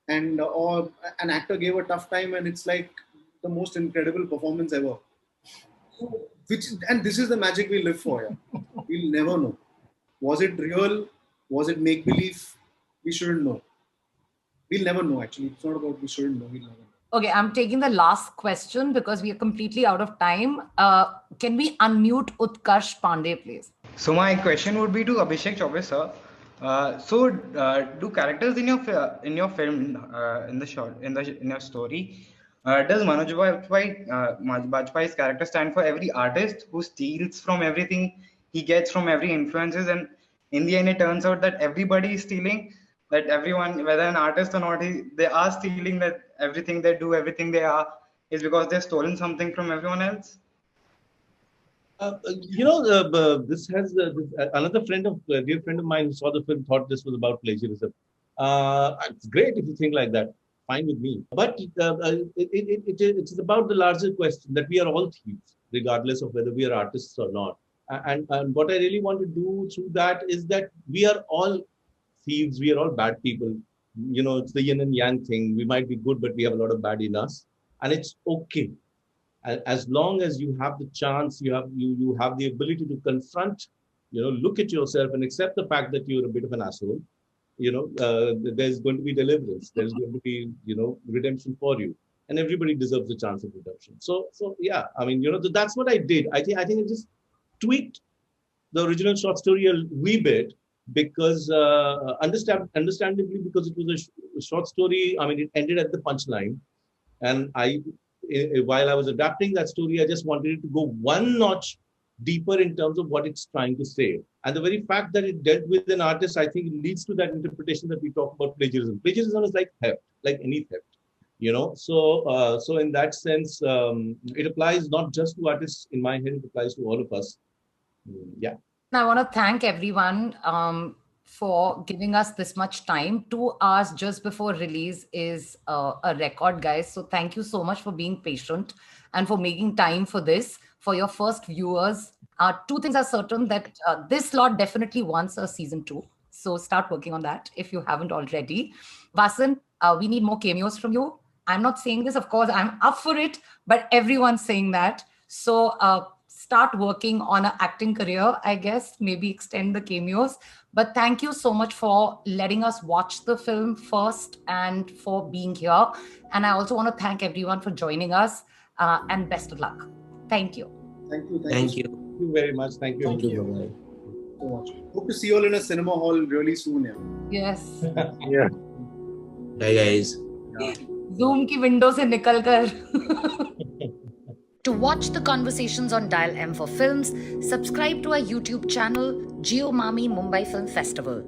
And or an actor gave a tough time, and it's like the most incredible performance ever. And this is the magic we live for. Yeah. We'll never know. Was it real? Was it make believe? We shouldn't know. We'll never know. Actually, it's not about we shouldn't know. We'll never know. Okay, I'm taking the last question because we are completely out of time. Can we unmute Utkarsh Pandey, please? So my question would be to Abhishek Chaubey, sir. Do characters in your film, in your story, does Manoj Bajpayee's character stand for every artist who steals from everything he gets from every influences, and in the end it turns out that everybody is stealing? That everyone, whether an artist or not, they are stealing, that everything they do, everything they are, is because they've stolen something from everyone else? You know, another dear friend of mine who saw the film thought this was about plagiarism. It's great if you think like that. Fine with me. But it's about the larger question that we are all thieves, regardless of whether we are artists or not. And what I really want to do through that is that we are all thieves. We are all bad people. You know, it's the yin and yang thing. We might be good, but we have a lot of bad in us, and it's okay. As long as you have the chance, you have the ability to confront, you know, look at yourself and accept the fact that you're a bit of an asshole. You know, there's going to be deliverance. There's going to be, you know, redemption for you, and everybody deserves a chance of redemption. So yeah, I mean, you know, that's what I did. I think I just tweaked the original short story a wee bit, because understandably, because it was a short story. I mean, it ended at the punchline, and while I was adapting that story, I just wanted it to go one notch deeper in terms of what it's trying to say. And the very fact that it dealt with an artist, I think, leads to that interpretation that we talk about plagiarism. Plagiarism is like theft, like any theft, you know. So in that sense, it applies not just to artists. In my head, it applies to all of us. Yeah. I want to thank everyone for giving us this much time. 2 hours just before release is a record, guys. So thank you so much for being patient and for making time for this. For your first viewers, 2 things are certain, that this slot definitely wants a season 2. So start working on that if you haven't already. Vasan, we need more cameos from you. I'm not saying this, of course, I'm up for it, but everyone's saying that. So start working on an acting career, I guess, maybe extend the cameos. But thank you so much for letting us watch the film first and for being here. And I also want to thank everyone for joining us, and best of luck. Thank you. Thank you. Thank you. Thank you very much. Thank you. Thank you so much. Hope to see you all in a cinema hall really soon. Yeah. Yes. Yeah. Bye, guys. Zoom ki window se nikal kar. To watch the conversations on Dial M for Films, subscribe to our YouTube channel, MAMI Mumbai Film Festival.